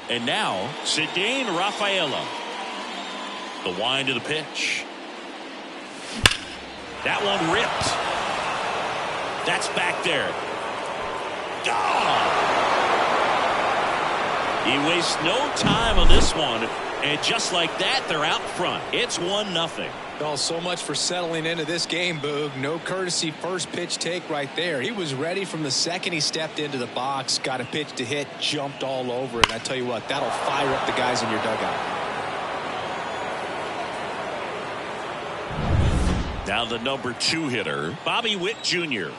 And now, Cedane Rafaela. The wind to the pitch. That one ripped. That's back there. Gone! He wastes no time on this one. And just like that, they're out front. It's 1-0. Oh, so much for settling into this game, Boog. No courtesy first pitch take right there. He was ready from the second he stepped into the box, got a pitch to hit, jumped all over it. I tell you what, that'll fire up the guys in your dugout. Now the number 2 hitter, Bobby Witt Jr.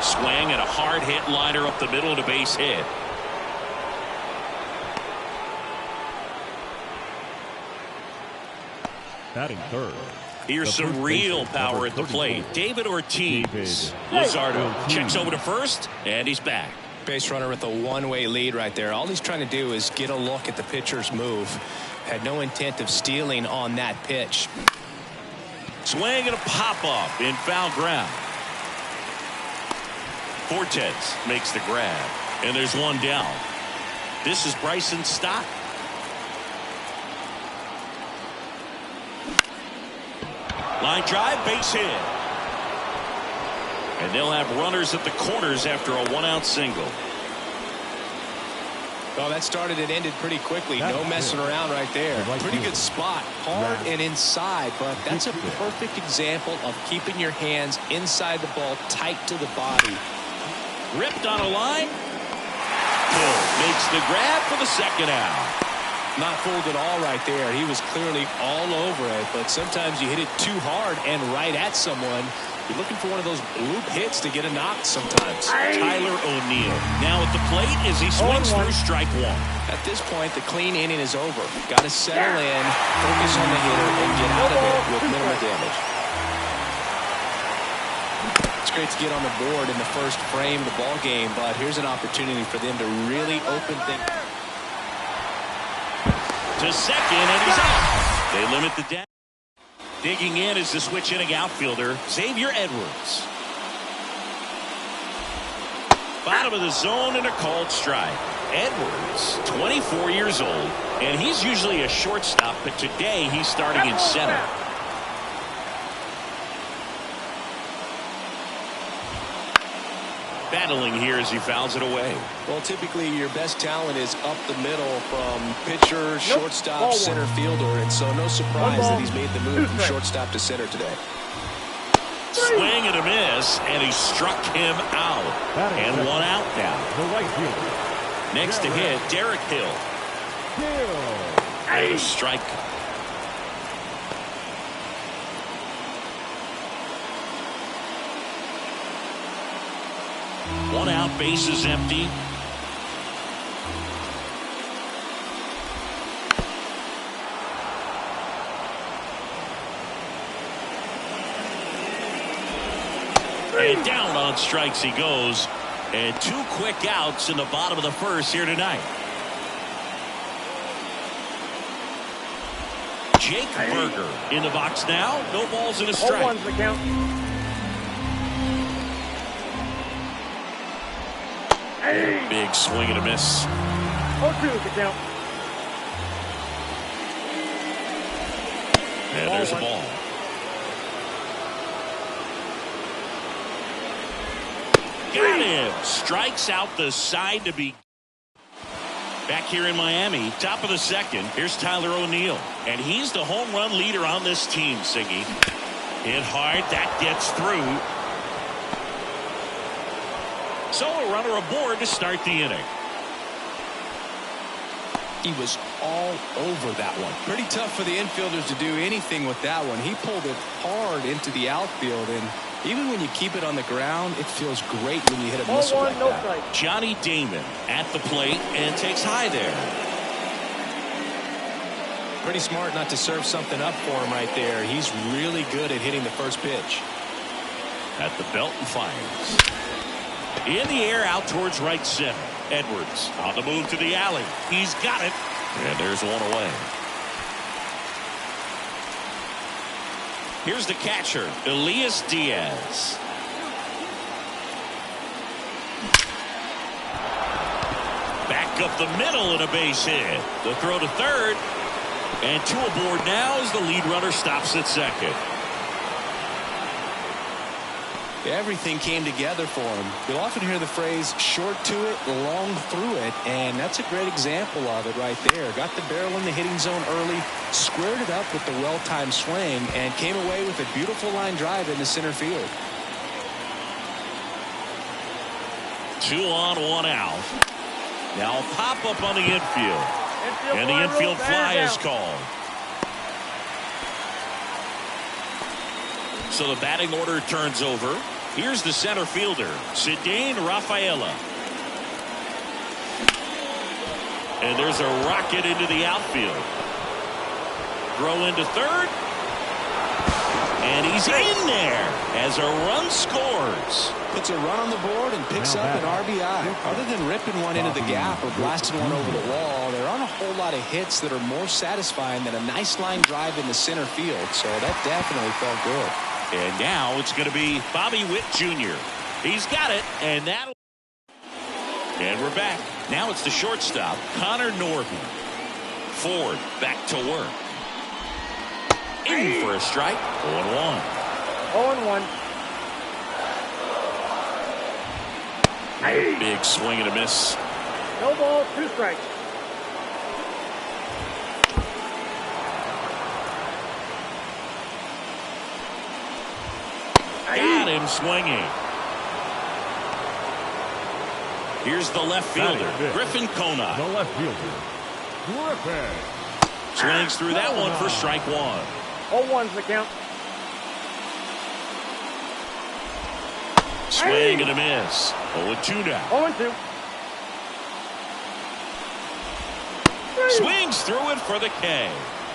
Swing and a hard hit liner up the middle to base hit. Batting third. Here's some real power at the plate. David Ortiz. Luzardo checks over to first, and he's back. Base runner with a one-way lead right there. All he's trying to do is get a look at the pitcher's move. Had no intent of stealing on that pitch. Swing and a pop-up in foul ground. Fortes makes the grab, and there's one down. This is Bryson Stott. Line drive, base hit. And they'll have runners at the corners after a 1-out single. Well, that started and ended pretty quickly. No messing around right there. Pretty good spot. Hard and inside, but that's a perfect example of keeping your hands inside the ball, tight to the body. Ripped on a line. Hill makes the grab for the second out. Not fooled at all right there. He was clearly all over it, but sometimes you hit it too hard and right at someone. You're looking for one of those bloop hits to get a knock sometimes. Tyler O'Neill now at the plate as he swings through strike one. At this point, the clean inning is over. Got to settle in, focus on the hitter, and get out of it with minimal damage. It's great to get on the board in the first frame of the ball game, but here's an opportunity for them to really open things. To second, and he's out. They limit the damage. Digging in is the switch hitting outfielder, Xavier Edwards. Bottom of the zone and a called strike. Edwards, 24 years old, and he's usually a shortstop, but today he's starting in center. Battling here as he fouls it away. Well, typically your best talent is up the middle from pitcher, shortstop, center fielder, and so no surprise that he's made the move from shortstop to center today. Swing and a miss, and he struck him out. And 1 out now. The right fielder. Next to hit, Derek Hill. And a strike. One out, base is empty. And down on strikes he goes. And 2 quick outs in the bottom of the first here tonight. Jake Berger in the box now. No balls and a strike. 0-1's the count. Big swing and a miss. 0-2's the count. And there's a ball. Got him. Strikes out the side to be. Back here in Miami, top of the second, here's Tyler O'Neill. And he's the home run leader on this team, Siggy. Hit hard, that gets through. So a runner aboard to start the inning. He was all over that one. Pretty tough for the infielders to do anything with that one. He pulled it hard into the outfield, and even when you keep it on the ground, it feels great when you hit a missile like no that. strike. Johnny Damon at the plate and takes high there. Pretty smart not to serve something up for him right there. He's really good at hitting the first pitch. At the belt and fires. In the air out towards right center. Edwards on the move to the alley. He's got it. And there's one away. Here's the catcher, Elias Diaz. up the middle and a base hit. The throw to third. And two aboard now as the lead runner stops at second. Everything came together for him. You'll often hear the phrase short to it, long through it, and that's a great example of it right there. Got the barrel in the hitting zone early, squared it up with the well-timed swing, and came away with a beautiful line drive into center field. 2 on, 1 out. Now a pop-up on the infield. And the infield fly is called. So the batting order turns over. Here's the center fielder, Zidane Rafaela. And there's a rocket into the outfield. Throw into third. And he's in there as a run scores. Puts a run on the board and picks up an RBI. Other than ripping one into the gap or blasting one over the wall, there aren't a whole lot of hits that are more satisfying than a nice line drive in the center field. So that definitely felt good. And now it's going to be Bobby Witt Jr. He's got it, and that'll. And we're back. Now it's the shortstop, Connor Norton. Ford back to work. In for a strike. 0-1. 0-1. Big swing and a miss. No ball, 2 strikes. Got him swinging. Here's the left fielder, Griffin Conant. The left fielder, Griffin. Swings through that one for strike 1. 0-1's the count. Swing and a miss. 0-2 now. 0-2. Swings through it for the K.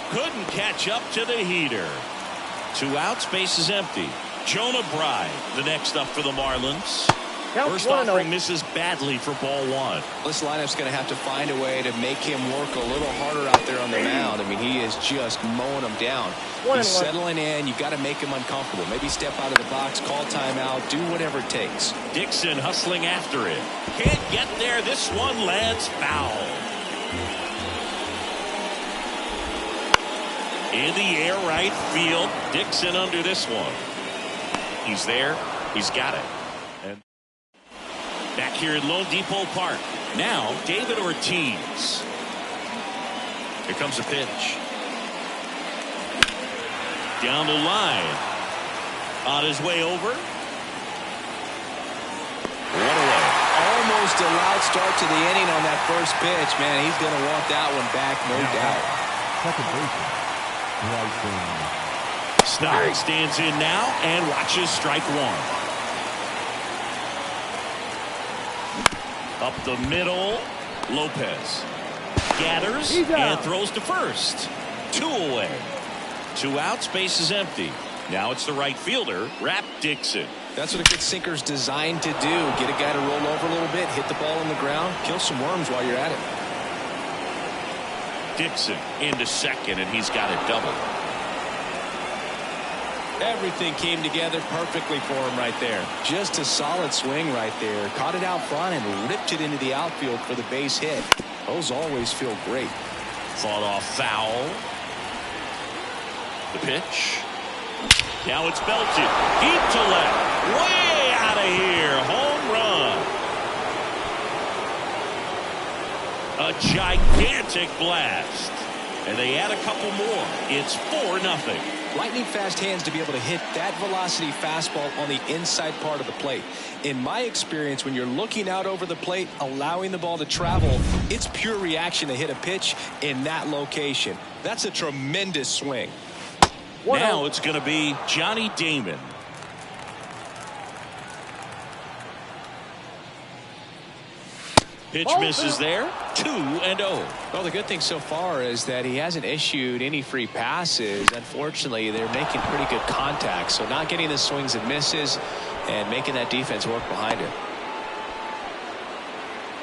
Couldn't catch up to the heater. 2 outs, base is empty. Jonah Bride, the next up for the Marlins. Count First 1-0. offering misses badly for ball 1. This lineup's going to have to find a way to make him work a little harder out there on the mound. I mean, he is just mowing them down. 1-1. He's settling in. You've got to make him uncomfortable. Maybe step out of the box, call timeout, do whatever it takes. Dixon hustling after it. Can't get there. This one lands foul. In the air right field. Dixon under this one. He's there. He's got it. And back here at Lone Depot Park. Now David Ortiz. Here comes a pitch. Down the line. On his way over. One away. Almost a loud start to the inning on that first pitch. Man, he's going to want that one back, no doubt. Second baseman, Bryson. Stock stands in now and watches strike 1. Up the middle, Lopez gathers and throws to first. 2 away. 2 outs, base is empty. Now it's the right fielder, Rap Dixon. That's what a good sinker's designed to do. Get a guy to roll over a little bit, hit the ball on the ground, kill some worms while you're at it. Dixon into second, and he's got it doubled. Everything came together perfectly for him right there. Just a solid swing right there. Caught it out front and ripped it into the outfield for the base hit. Those always feel great. Fought off foul. The pitch. Now it's belted. Deep to left. Way out of here. Home run. A gigantic blast. And they add a couple more. It's 4-0. Lightning fast hands to be able to hit that velocity fastball on the inside part of the plate. In my experience, when you're looking out over the plate, allowing the ball to travel, it's pure reaction to hit a pitch in that location. That's a tremendous swing. Now it's going to be Johnny Damon. Pitch misses there. 2-0. Well, the good thing so far is that he hasn't issued any free passes. Unfortunately, they're making pretty good contact. So not getting the swings and misses and making that defense work behind him.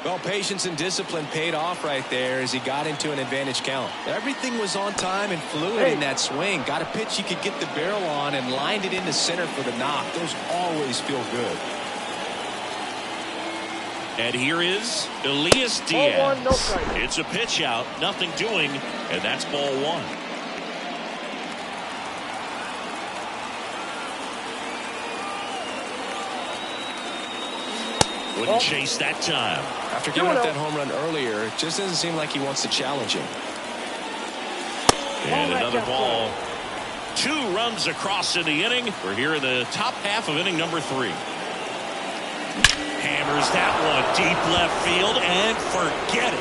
Well, patience and discipline paid off right there as he got into an advantage count. Everything was on time and fluid in that swing. Got a pitch he could get the barrel on and lined it into center for the knock. Those always feel good. And here is Elias Ball one, no Diaz. strike. It's a pitch out, nothing doing, and that's ball one. Wouldn't chase that time. After giving up that home run earlier, it just doesn't seem like he wants to challenge him. And another ball. 2 runs across in the inning. We're here in the top half of inning number 3. Hammers that one deep left field and forget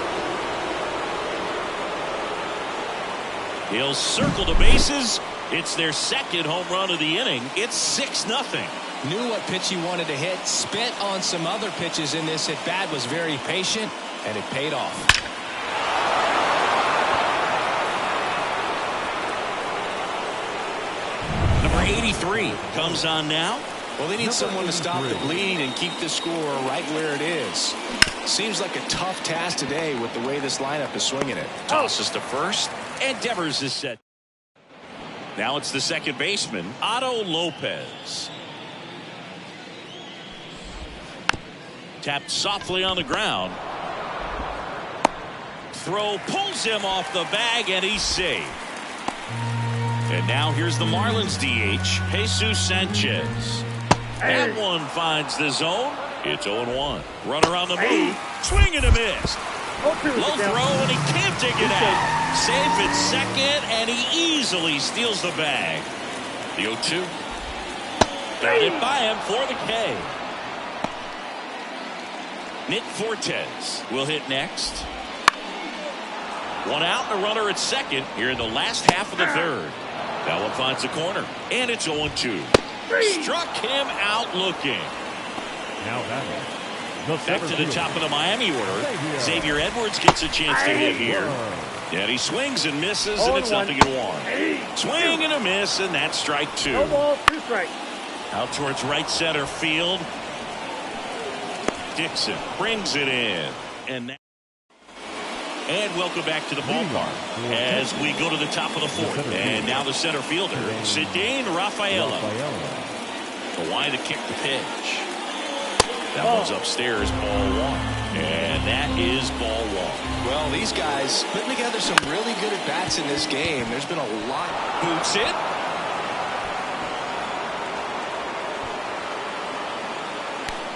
it. He'll circle the bases. It's their second home run of the inning. It's 6-0. Knew what pitch he wanted to hit, spit on some other pitches in this at bat, was very patient, and it paid off. Number 83 comes on now. Well, they need someone to stop the bleeding and keep the score right where it is. Seems like a tough task today with the way this lineup is swinging it. Tosses to first, and Devers is set. Now it's the second baseman, Otto Lopez. Tapped softly on the ground. Throw pulls him off the bag, and he's safe. And now here's the Marlins DH, Jesus Sanchez. That one finds the zone. It's 0-1. Runner on the move. Swing and a miss. Low throw, and he can't take it out. Safe at second, and he easily steals the bag. The 0-2. Got it by him for the K. Nick Fortes will hit next. 1 out, a runner at second here in the last half of the third. That one finds the corner, and it's 0-2. Struck him out looking. Now batting. Back to the top of the Miami order. Xavier Edwards gets a chance to hit here. And he swings and misses, and it's 0-1. Swing and a miss, and that's strike 2. No ball, 2 strikes. Out towards right center field. Dixon brings it in. And welcome back to the ballpark as we go to the top of the 4th. And now the center fielder, Zidane Rafaela. Why to kick the pitch. That one's upstairs, ball 1. And that is ball 1. Well, these guys putting together some really good at-bats in this game. There's been a lot. Boots it.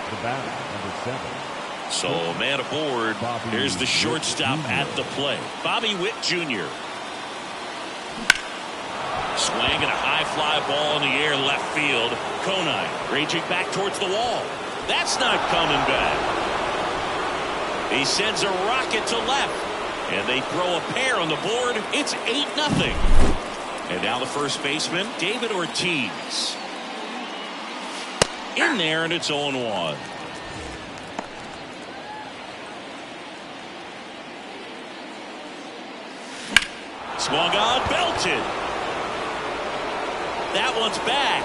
The batter, number 7. So, man aboard. Here's the shortstop at the plate. Bobby Witt Jr. Swing and a high fly ball in the air left field. Conine raging back towards the wall. That's not coming back. He sends a rocket to left. And they throw a pair on the board. It's 8-0. And now the first baseman, David Ortiz. In there, and it's 0-1. Swung on, belted. That one's back.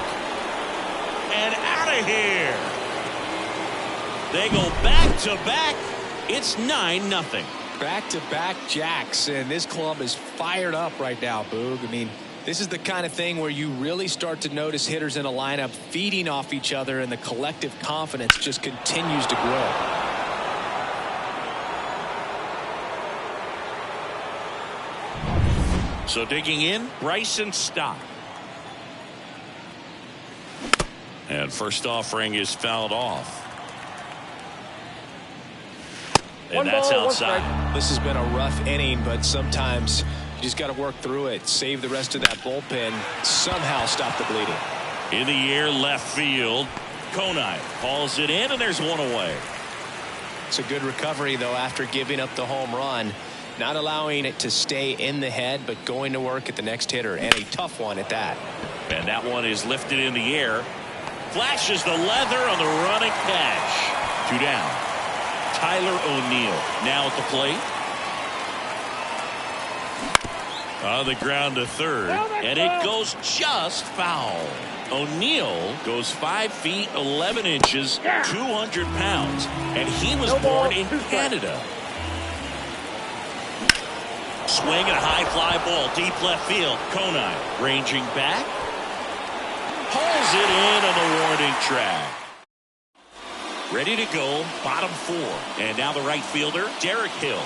And out of here. They go back to back. It's 9-0. Back-to-back jacks, and this club is fired up right now, Boog. I mean, this is the kind of thing where you really start to notice hitters in a lineup feeding off each other, and the collective confidence just continues to grow. So digging in, Bryson Stott. And first offering is fouled off. And that's outside. This has been a rough inning, but sometimes you just got to work through it. Save the rest of that bullpen. Somehow stop the bleeding. In the air, left field. Conine calls it in, and there's one away. It's a good recovery, though, after giving up the home run. Not allowing it to stay in the head, but going to work at the next hitter, and a tough one at that. And that one is lifted in the air. Flashes the leather on the running catch. 2 down. Tyler O'Neill now at the plate. On the ground to third, and it goes just foul. O'Neill goes 5 feet 11 inches, 200 pounds, and he was born in Canada. Swing and a high fly ball deep left field. Conine ranging back. Pulls it in on the warning track. Ready to go, bottom 4. And now the right fielder, Derek Hill.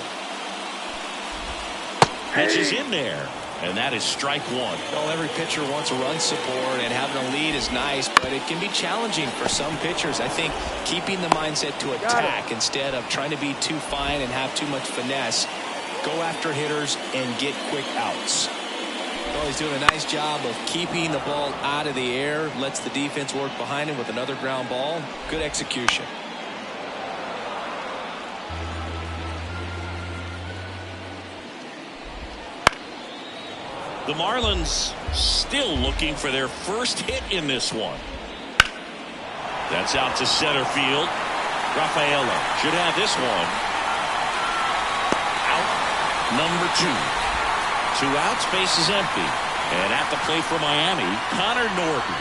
Pitch is in there. And that is strike 1. Well, every pitcher wants a run support, and having a lead is nice, but it can be challenging for some pitchers. I think keeping the mindset to attack instead of trying to be too fine and have too much finesse. Go after hitters and get quick outs. Well, he's doing a nice job of keeping the ball out of the air, lets the defense work behind him with another ground ball. Good execution. The Marlins still looking for their first hit in this one. That's out to center field. Rafaela should have this one. Out number 2. 2 outs, base is empty. And at the plate for Miami, Connor Norby.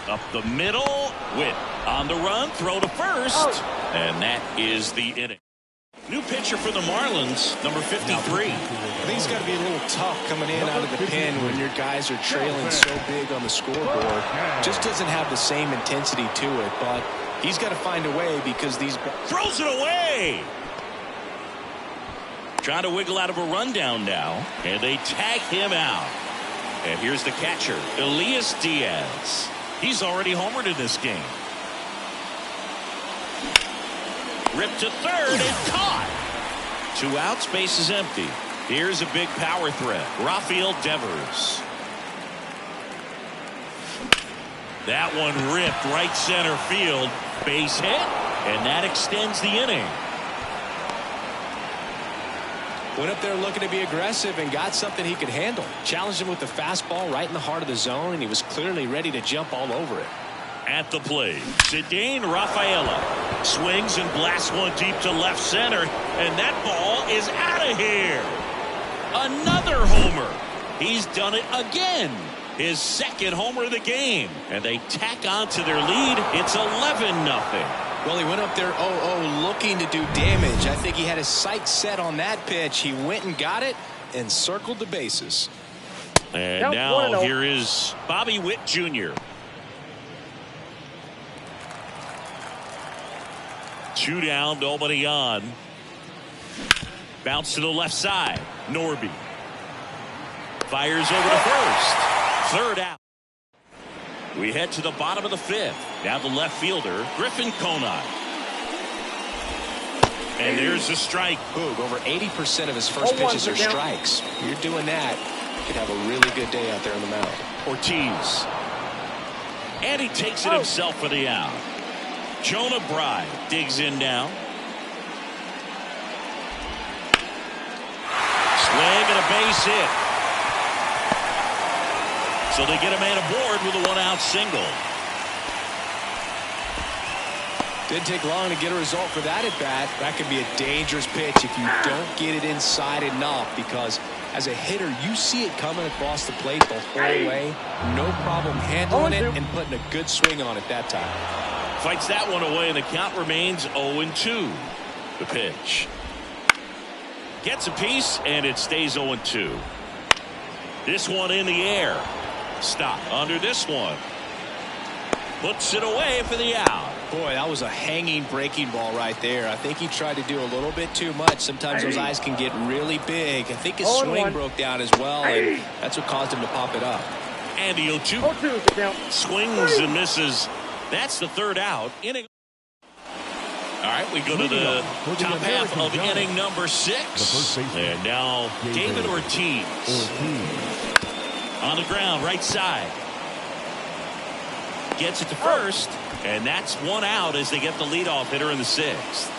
Up the middle, Witt on the run, throw to first. And that is the inning. New pitcher for the Marlins, number 53. I think it's got to be a little tough coming in out of the pen when your guys are trailing so big on the scoreboard. Just doesn't have the same intensity to it, but he's got to find a way because these... Throws it away! Trying to wiggle out of a rundown now, and they tag him out. And here's the catcher, Elias Diaz. He's already homered in this game. Ripped to third and caught. 2 outs, base is empty. Here's a big power threat. Rafael Devers. That one ripped right center field. Base hit, and that extends the inning. Went up there looking to be aggressive and got something he could handle. Challenged him with the fastball right in the heart of the zone, and he was clearly ready to jump all over it. At the plate, Cedane Rafaela swings and blasts one deep to left center, and that ball is out of here. Another homer. He's done it again. His second homer of the game, and they tack on to their lead. It's 11-0. Well, he went up there 0-0 looking to do damage. I think he had his sights set on that pitch. He went and got it and circled the bases. And now here is Bobby Witt Jr. 2 down, nobody on. Bounce to the left side. Norby fires over to first. 3rd out. We head to the bottom of the 5th. Now the left fielder, Griffin Conine. And there's the strike. Boog, over 80% of his first pitches are strikes. You're doing that, you could have a really good day out there on the mound. Ortiz. And he takes it himself for the out. Jonah Bride digs in now. Swing and a base hit. So they get a man aboard with a 1-out single. Didn't take long to get a result for that at bat. That could be a dangerous pitch if you don't get it inside enough, because as a hitter you see it coming across the plate the whole way. No problem handling it and putting a good swing on it that time. Fights that one away, and the count remains 0-2. The pitch. Gets a piece, and it stays 0-2. This one in the air. Stop under this one. Puts it away for the out. Boy, that was a hanging breaking ball right there. I think he tried to do a little bit too much. Sometimes those eyes can get really big. I think his swing broke down as well, and that's what caused him to pop it up. And the 0-2. Swings and misses. That's the 3rd out. Inning. All right, we go to the top half of inning number 6. And now David Ortiz. On the ground, right side. Gets it to first. And that's 1 out as they get the leadoff hitter in the 6th.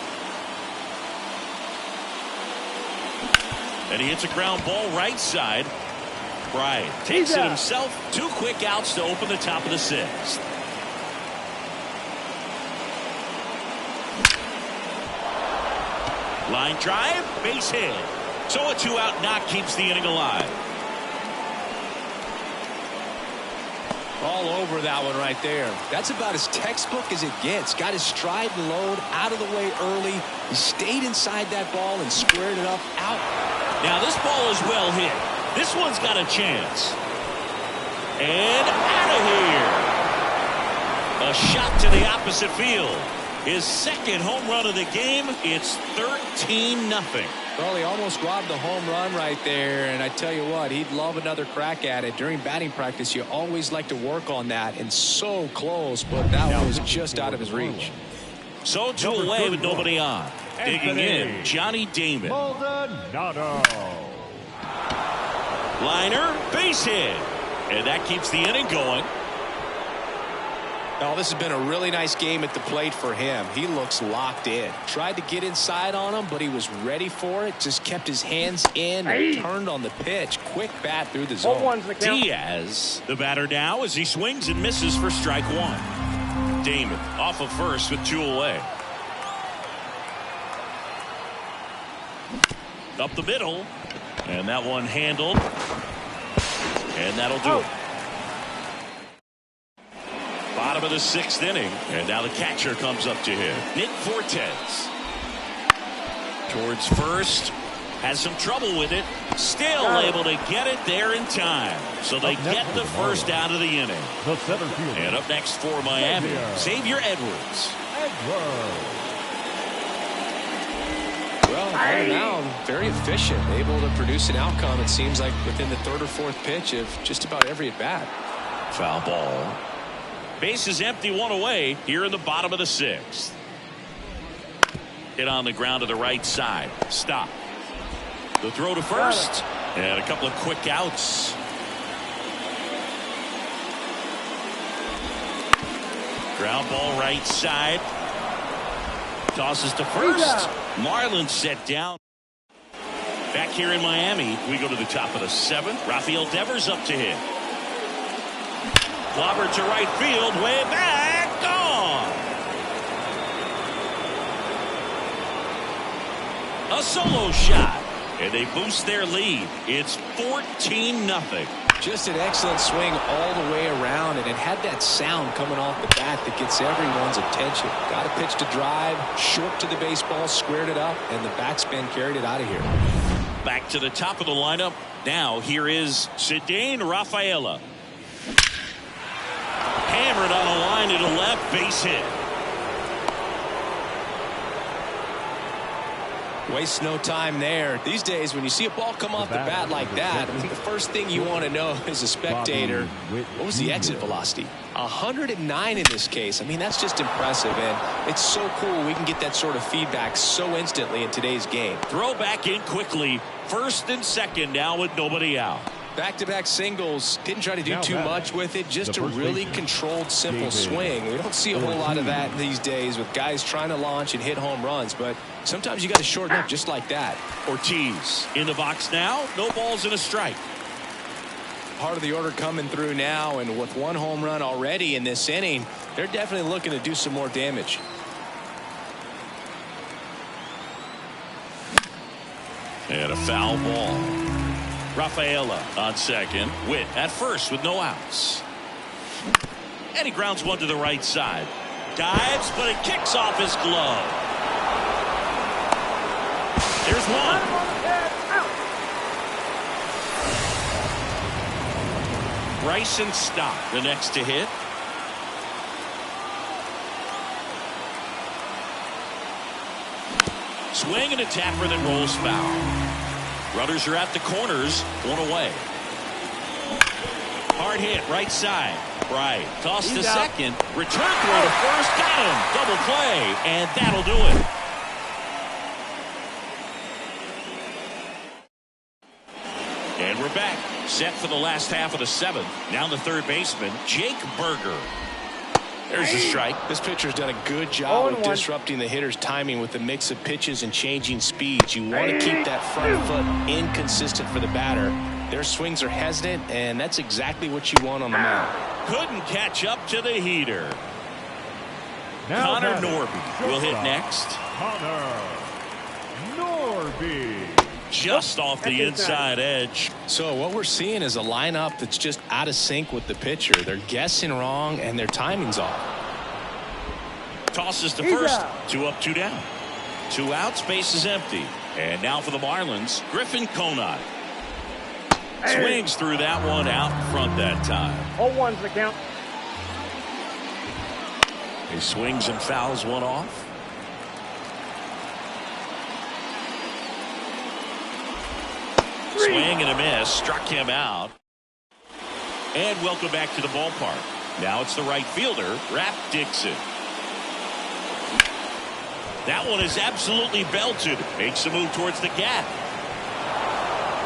And he hits a ground ball right side. Bryant takes it himself. 2 quick outs to open the top of the 6th. Line drive, base hit. So a 2-out knock keeps the inning alive. All over that one right there. That's about as textbook as it gets. Got his stride and load out of the way early. He stayed inside that ball and squared it up out. Now this ball is well hit. This one's got a chance. And out of here. A shot to the opposite field. His second home run of the game. It's 13-0. Well, he almost robbed the home run right there, and I tell you what, he'd love another crack at it. During batting practice, you always like to work on that, and so close, but that was just out of his reach. So two away with nobody on. Digging in, Johnny Damon. Maldonado. Liner, base hit. And that keeps the inning going. Oh, this has been a really nice game at the plate for him. He looks locked in. Tried to get inside on him, but he was ready for it. Just kept his hands in and turned on the pitch. Quick bat through the zone. Diaz, the batter now, as he swings and misses for strike one. Damon off of first with two away. Up the middle. And that one handled. And that'll do it. Bottom of the sixth inning. And now the catcher comes up to him. Nick Fortes. Towards first. Has some trouble with it. Still able to get it there in time. So they get the first out of the inning. The center fielder. And up next for Miami, Xavier Edwards. Well, on the mound, very efficient, able to produce an outcome, it seems like, within the third or fourth pitch of just about every at-bat. Foul ball. Base is empty, one away here in the bottom of the sixth. Hit on the ground to the right side. Stop. The throw to first. And a couple of quick outs. Ground ball right side. Tosses to first. Marlins set down. Back here in Miami, we go to the top of the seventh. Rafael Devers up to hit. Clobber to right field, way back, gone. A solo shot, and they boost their lead. It's 14-0. Just an excellent swing all the way around, and it had that sound coming off the bat that gets everyone's attention. Got a pitch to drive, short to the baseball, squared it up, and the backspin carried it out of here. Back to the top of the lineup. Now here is Cedane Rafaela. Hammered on a line to the left, base hit. Waste no time there. These days, when you see a ball come off the bat like that, I mean, the first thing you want to know as a spectator, what was the exit velocity? 109 in this case. I mean, that's just impressive, and it's so cool we can get that sort of feedback so instantly in today's game. Throw back in quickly. First and second now with nobody out. Back-to-back singles. Didn't try to do too much with it. Just a really controlled, simple swing. We don't see a whole lot of that these days with guys trying to launch and hit home runs. But sometimes you got to shorten up just like that. Ortiz in the box now. No balls and a strike. Part of the order coming through now. And with one home run already in this inning, they're definitely looking to do some more damage. And a foul ball. Rafaela on second. Witt at first with no outs. And he grounds one to the right side. Dives, but it kicks off his glove. There's one. Bryson Stott, the next to hit. Swing and a tapper that rolls foul. Runners are at the corners, one away. Hard hit, right side. Right. Toss to second. Return throw to first. Got him. Double play. And that'll do it. And we're back. Set for the last half of the seventh. Now the third baseman, Jake Berger. There's a strike. This pitcher's done a good job of disrupting the hitter's timing with a mix of pitches and changing speeds. You want to keep that front foot inconsistent for the batter. Their swings are hesitant, and that's exactly what you want on the mound. Couldn't catch up to the heater. Connor Norby will hit next. Connor Norby. Just off the inside edge. So what we're seeing is a lineup that's just out of sync with the pitcher. They're guessing wrong, and their timing's off. Tosses to first. 2 up, 2 down. 2 outs, base is empty. And now for the Marlins, Griffin Conant. Swings through that one out front that time. 0-1's the count. He swings and fouls one off. Swing and a miss. Struck him out. And welcome back to the ballpark. Now it's the right fielder, Rap Dixon. That one is absolutely belted. Makes a move towards the gap.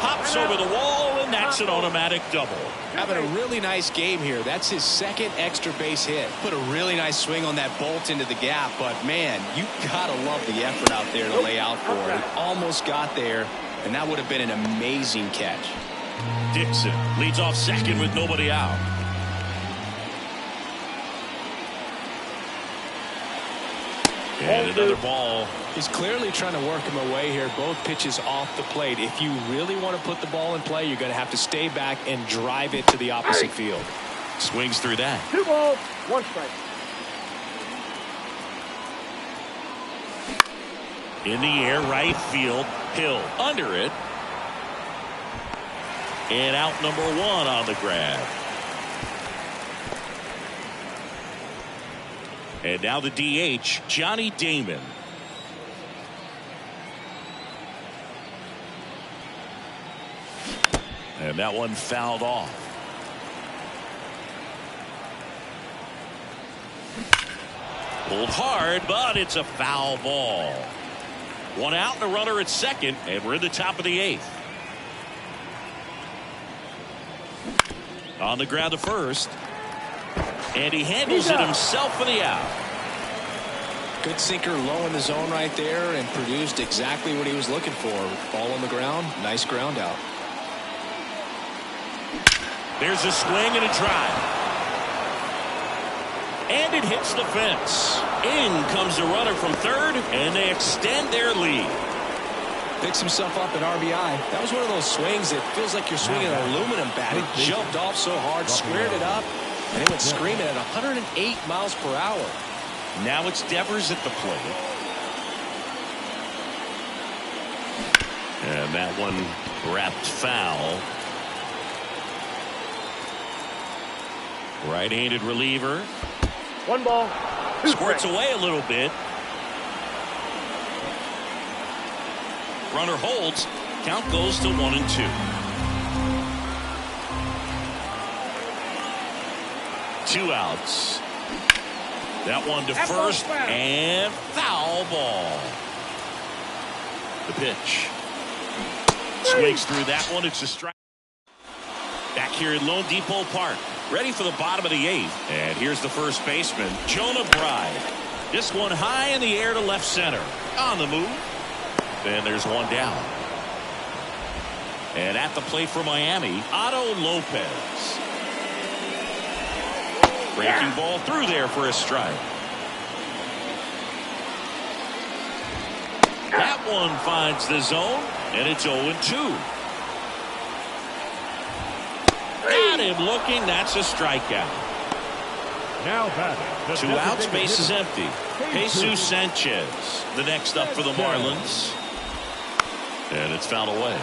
Pops over the wall, and that's an automatic double. Having a really nice game here. That's his second extra base hit. Put a really nice swing on that bolt into the gap, but man, you gotta love the effort out there to lay out for it. He almost got there, and that would have been an amazing catch. Dixon leads off second with nobody out. And another ball. He's clearly trying to work him away here. Both pitches off the plate. If you really want to put the ball in play, you're going to have to stay back and drive it to the opposite field. Swings through that. 2 balls, 1 strike. In the air, right field. Hill under it. And out number 1 on the grab. And now the DH, Johnny Damon. And that one fouled off. Pulled hard, but it's a foul ball. 1 out and a runner at second, and we're in the top of the 8th. On the ground to first. And he handles it himself for the out. Good sinker low in the zone right there and produced exactly what he was looking for. Ball on the ground. Nice ground out. There's a swing and a drive. And it hits the fence. In comes the runner from third, and they extend their lead. Picks himself up at RBI. That was one of those swings that feels like you're swinging an aluminum bat. It jumped off so hard, squared it up, and it went screaming at 108 miles per hour. Now it's Devers at the plate. And that one wrapped foul. Right-handed reliever. 1 ball, 2 Squirts strikes. away a little bit. Runner holds. Count goes to 1 and 2. 2 outs. That one to first and foul ball. The pitch. Swings through that one. It's a strike. Back here in Lone Depot Park. Ready for the bottom of the 8th. And here's the first baseman, Jonah Bride. This one high in the air to left center. On the move. Then there's one down. And at the plate for Miami, Otto Lopez. Breaking ball through there for a strike. That one finds the zone, and it's 0-2. Got him looking. That's a strikeout. Now batting. 2 outs, base is empty. Jesus Sanchez, the next up for the Marlins. And it's fouled away.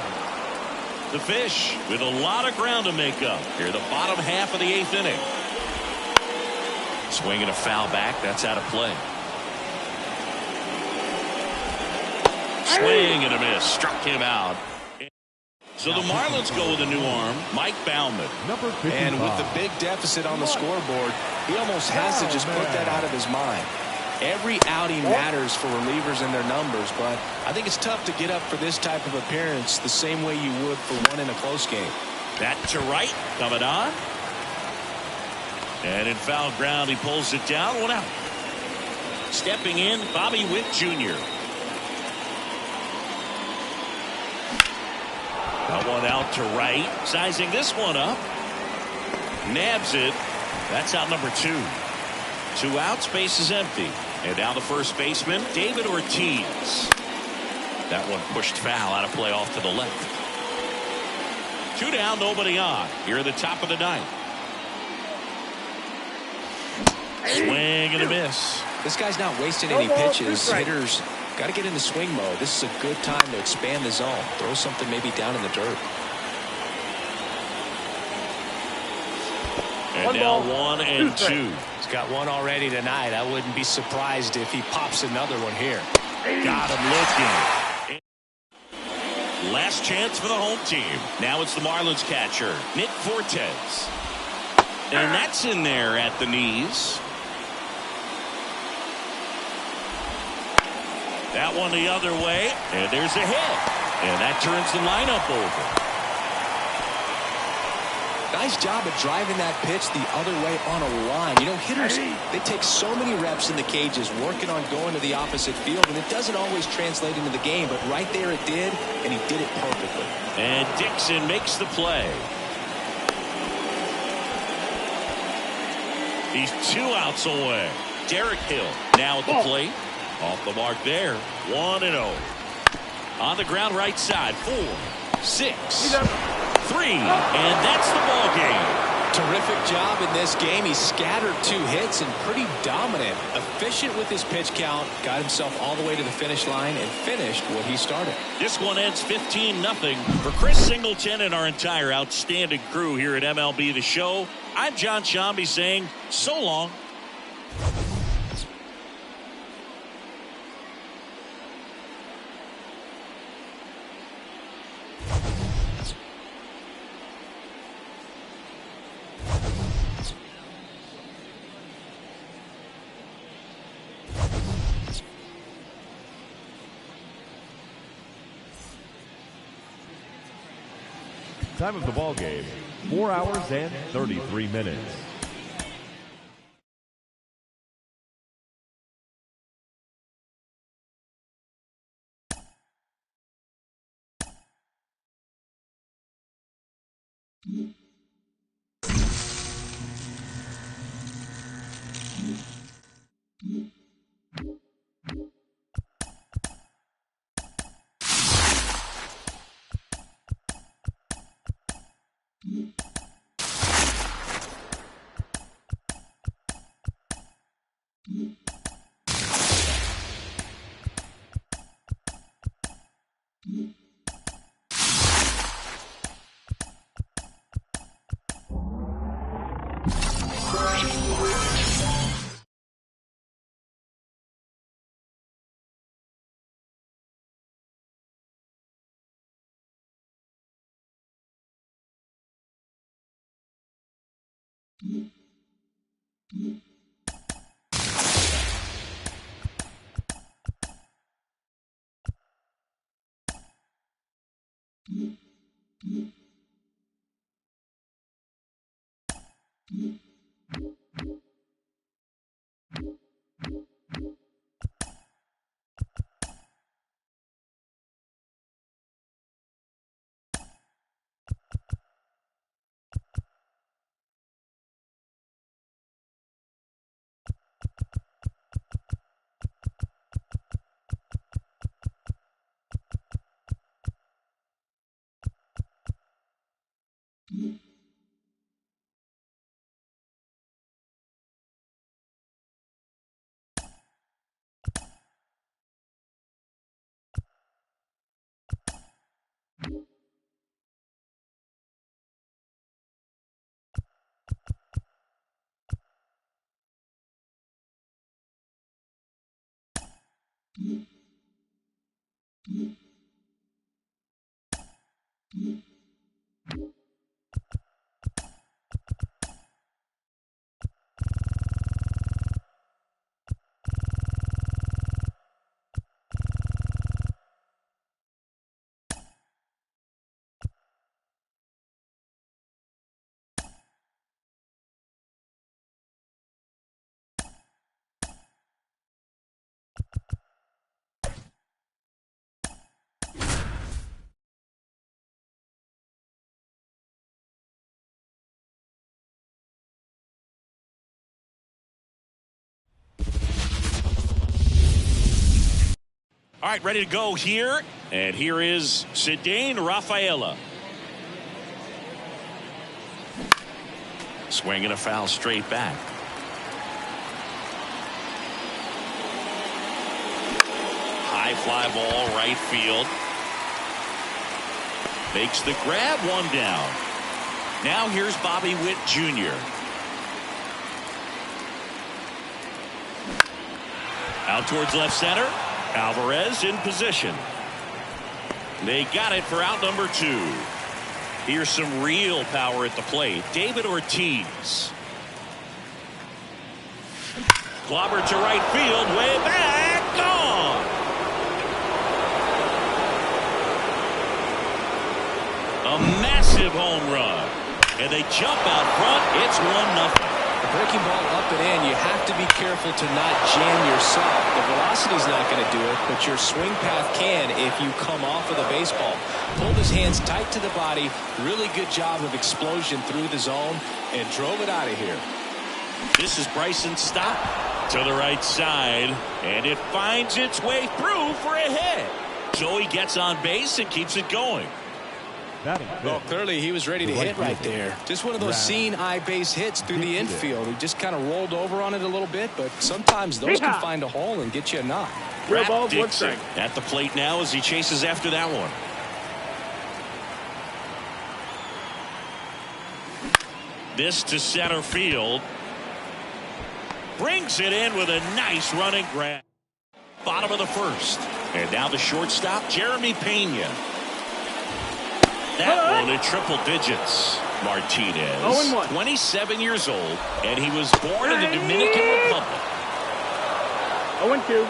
The Fish with a lot of ground to make up here, the bottom half of the 8th inning. Swinging a foul back. That's out of play. Swing and a miss. Struck him out. So the Marlins go with a new arm, Mike Baumann. Number 55. And with the big deficit on the scoreboard, he almost has to just put that out of his mind. Every outing matters for relievers and their numbers, but I think it's tough to get up for this type of appearance the same way you would for one in a close game. That to right, coming on. And in foul ground, he pulls it down. 1 out. Stepping in, Bobby Witt Jr. Got 1 out to right. Sizing this one up. Nabs it. That's out number 2. 2 outs, base is empty. And now the first baseman, David Ortiz. That one pushed foul out of play off to the left. 2 down, nobody on. Here at the top of the 9th. Swing and a miss. This guy's not wasting any pitches. Hitters got to get into swing mode. This is a good time to expand the zone. Throw something maybe down in the dirt. And now 1 and 2. He's got one already tonight. I wouldn't be surprised if he pops another one here. Got him looking. Last chance for the home team. Now it's the Marlins catcher, Nick Fortes. And that's in there at the knees. That one the other way, and there's a hit. And that turns the lineup over. Nice job of driving that pitch the other way on a line. You know, hitters, they take so many reps in the cages working on going to the opposite field, and it doesn't always translate into the game, but right there it did, and he did it perfectly. And Dixon makes the play. He's 2 outs away. Derek Hill now at the plate. Off the mark there. 1-0. On the ground right side. 4, 6, 3, and that's the ball game. Terrific job in this game. He scattered 2 hits and pretty dominant. Efficient with his pitch count. Got himself all the way to the finish line and finished what he started. This one ends 15-0. For Chris Singleton and our entire outstanding crew here at MLB The Show, I'm John Shambi saying so long. Time of the ball game, 4 hours and 33 minutes. All right, ready to go here. And here is Cedane Rafaela. Swinging a foul straight back. High fly ball, right field. Makes the grab, one down. Now here's Bobby Witt Jr. Out towards left center. Alvarez in position. They got it for out number 2. Here's some real power at the plate. David Ortiz. Clobber to right field. Way back. Gone. A massive home run. And they jump out front. It's 1-0. Breaking ball up and in, you have to be careful to not jam yourself. The velocity's not going to do it, but your swing path can if you come off of the baseball. Pulled his hands tight to the body. Really good job of explosion through the zone and drove it out of here. This is Bryson's stop to the right side, and it finds its way through for a hit. So he gets on base and keeps it going. Well, clearly he was ready to hit right there. Just one of those seeing eye base hits through the infield. He just kind of rolled over on it a little bit, but sometimes those can find a hole and get you a knock. Real ball, 1 strike. At the plate now as he chases after that one. This to center field. Brings it in with a nice running grab. Bottom of the first. And now the shortstop, Jeremy Pena. That one in triple digits. Martinez, 27 years old, and he was born in the Dominican Republic. 0-2.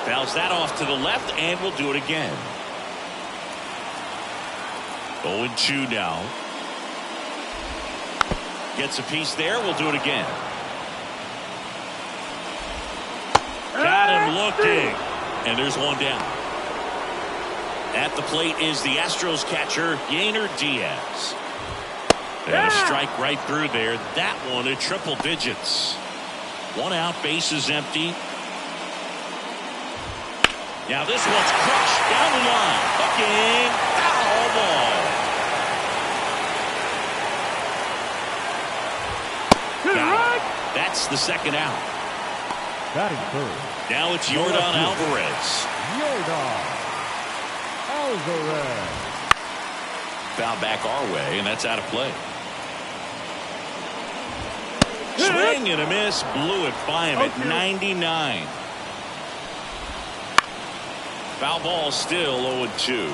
Fouls that off to the left, and will do it again. 0-2 now. Gets a piece there. We'll do it again. Got him looking, and there's one down. At the plate is the Astros catcher, Yainer Diaz. And a strike right through there. That one at triple digits. 1 out, bases empty. Now this one's crushed down the line. Hooking, foul ball. That's the second out. Batting third. Now it's Yordan Alvarez. Foul back our way, and that's out of play. Swing and a miss. Blew it by him at 99. Foul ball still 0-2.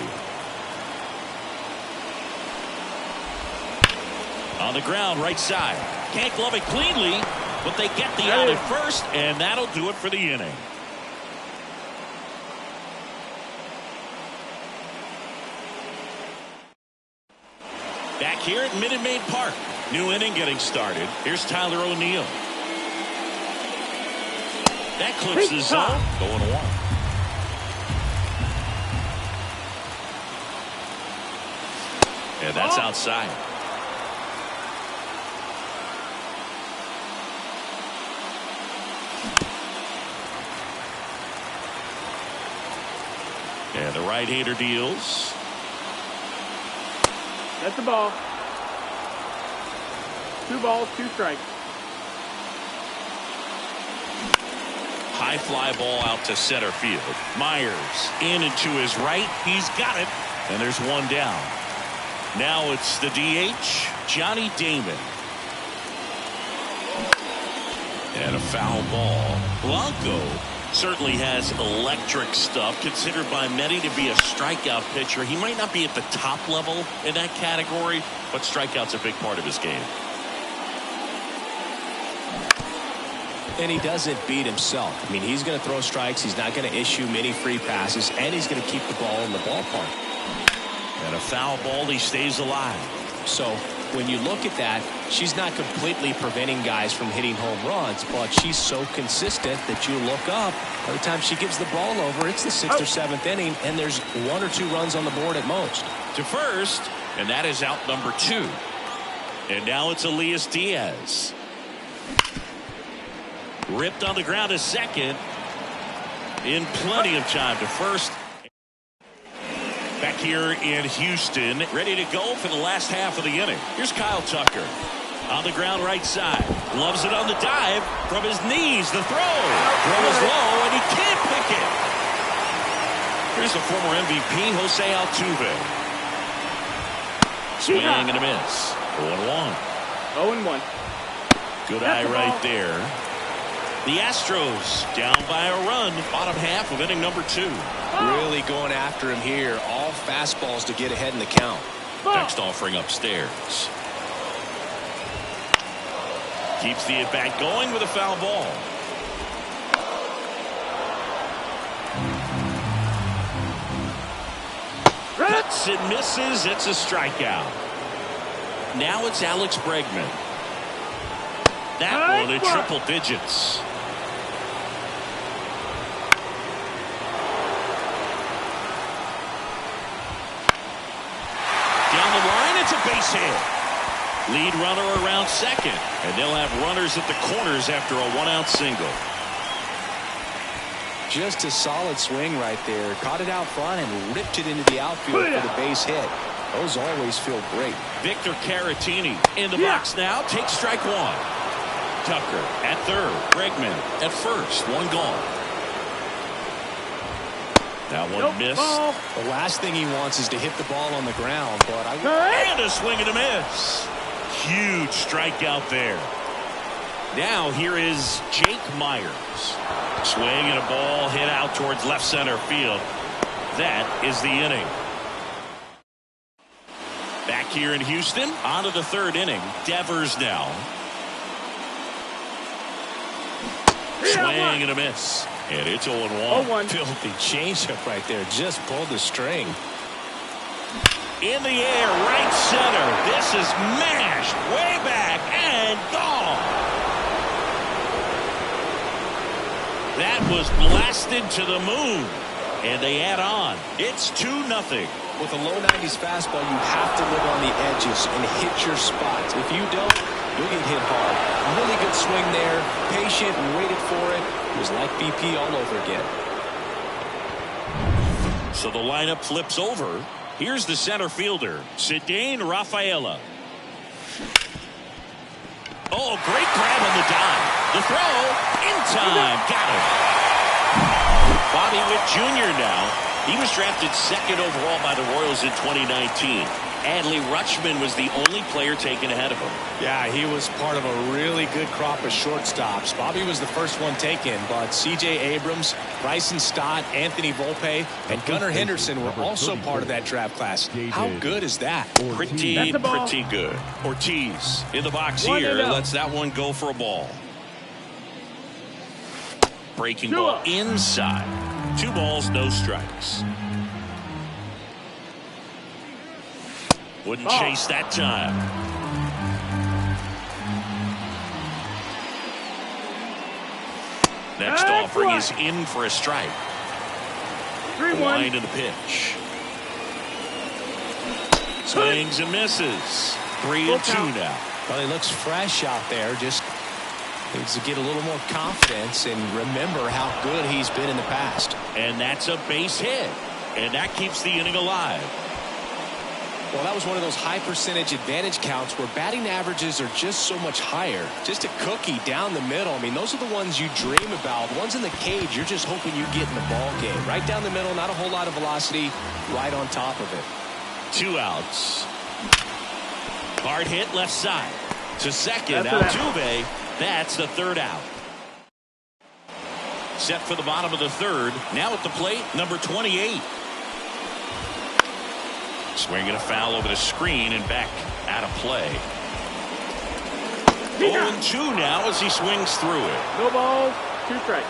On the ground, right side. Can't glove it cleanly, but they get the out at first, and that'll do it for the inning. Back here at Minute Maid Park. New inning getting started. Here's Tyler O'Neill. That clips the zone. Going 1. And that's outside. And the right-hander deals. That's the ball. 2 balls, 2 strikes. High fly ball out to center field. Myers in and to his right. He's got it. And there's one down. Now it's the DH, Johnny Damon. And a foul ball. Blanco certainly has electric stuff, considered by many to be a strikeout pitcher. He might not be at the top level in that category, but strikeout's a big part of his game. And he doesn't beat himself. I mean, he's going to throw strikes. He's not going to issue many free passes, and he's going to keep the ball in the ballpark. And a foul ball, he stays alive. So when you look at that, she's not completely preventing guys from hitting home runs, but she's so consistent that you look up. By the time she gives the ball over, it's the 6th or 7th inning, and there's 1 or 2 runs on the board at most. To first, and that is out number 2. And now it's Elias Diaz. Ripped on the ground to second. In plenty of time to first. Back here in Houston, ready to go for the last half of the inning. Here's Kyle Tucker. On the ground right side. Loves it on the dive. From his knees, the throw. Throw is low, and he can't pick it. Here's the former MVP, Jose Altuve. Swing and a miss. 0-1. 0-1. Good eye right there. The Astros down by a run, bottom half of inning number 2. Really going after him here. All fastballs to get ahead in the count. Next offering upstairs. Keeps the at-bat going with a foul ball. Cuts and misses. It's a strikeout. Now it's Alex Bregman. That one in triple digits. Down the line, it's a base hit. Lead runner around second, and they'll have runners at the corners after a one-out single. Just a solid swing right there. Caught it out front and ripped it into the outfield for the base hit. Those always feel great. Victor Caratini in the box now. Takes strike one. Tucker at third. Bregman at first. One gone. That one missed. The last thing he wants is to hit the ball on the ground. But and a swing and a miss. Huge strikeout there. Now here is Jake Myers. Swing and a ball hit out towards left center field. That is the inning. Back here in Houston, on to the third inning. Devers now. Swing and a miss. And it's 0-1. Filthy changeup right there. Just pulled the string. In the air, right center. This is mashed way back and gone. That was blasted to the moon. And they add on. It's 2-0. With a low 90s fastball, you have to live on the edges and hit your spots. If you don't, you'll get hit hard. Really good swing there. Patient and waited for it. It was like BP all over again. So the lineup flips over. Here's the center fielder, Cedane Rafaela. Oh, great grab on the dive. The throw in time. Got him. Bobby Witt Jr. now. He was drafted second overall by the Royals in 2019. Adley Rutschman was the only player taken ahead of him. Yeah, he was part of a really good crop of shortstops. Bobby was the first one taken, but C.J. Abrams, Bryson Stott, Anthony Volpe, and Gunnar Henderson were also part of that draft class. How good is that? Pretty good. Ortiz in the box here. Lets that one go for a ball. Breaking ball inside. 2 balls, no strikes. Wouldn't chase that time. Next offering is in for a strike. 3-1. Line in the pitch. Swings and misses. 3-2 now. Well, he looks fresh out there. Just needs to get a little more confidence and remember how good he's been in the past. And that's a base hit. And that keeps the inning alive. Well, that was one of those high percentage advantage counts where batting averages are just so much higher. Just a cookie down the middle. I mean, those are the ones you dream about. The ones in the cage, you're just hoping you get in the ball game. Right down the middle, not a whole lot of velocity, right on top of it. 2 outs. Hard hit left side. To second, Altuve. That's the 3rd out. Set for the bottom of the 3rd. Now at the plate, number 28. Swinging a foul over the screen and back out of play. 0-2 now as he swings through it. No balls, 2 strikes.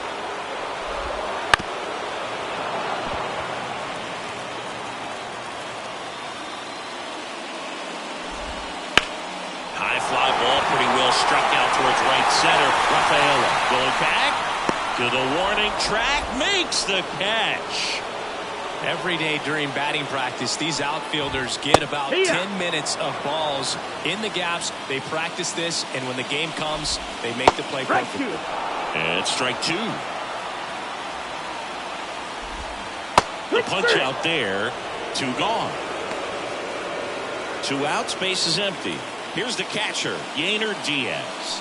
High fly ball, pretty well struck out towards right center. Rafaela going back to the warning track, makes the catch. Every day during batting practice, these outfielders get about 10 minutes of balls in the gaps. They practice this, and when the game comes, they make the play perfect. And strike 2. The punch out there. 2 gone. 2 outs, base is empty. Here's the catcher, Yainer Diaz.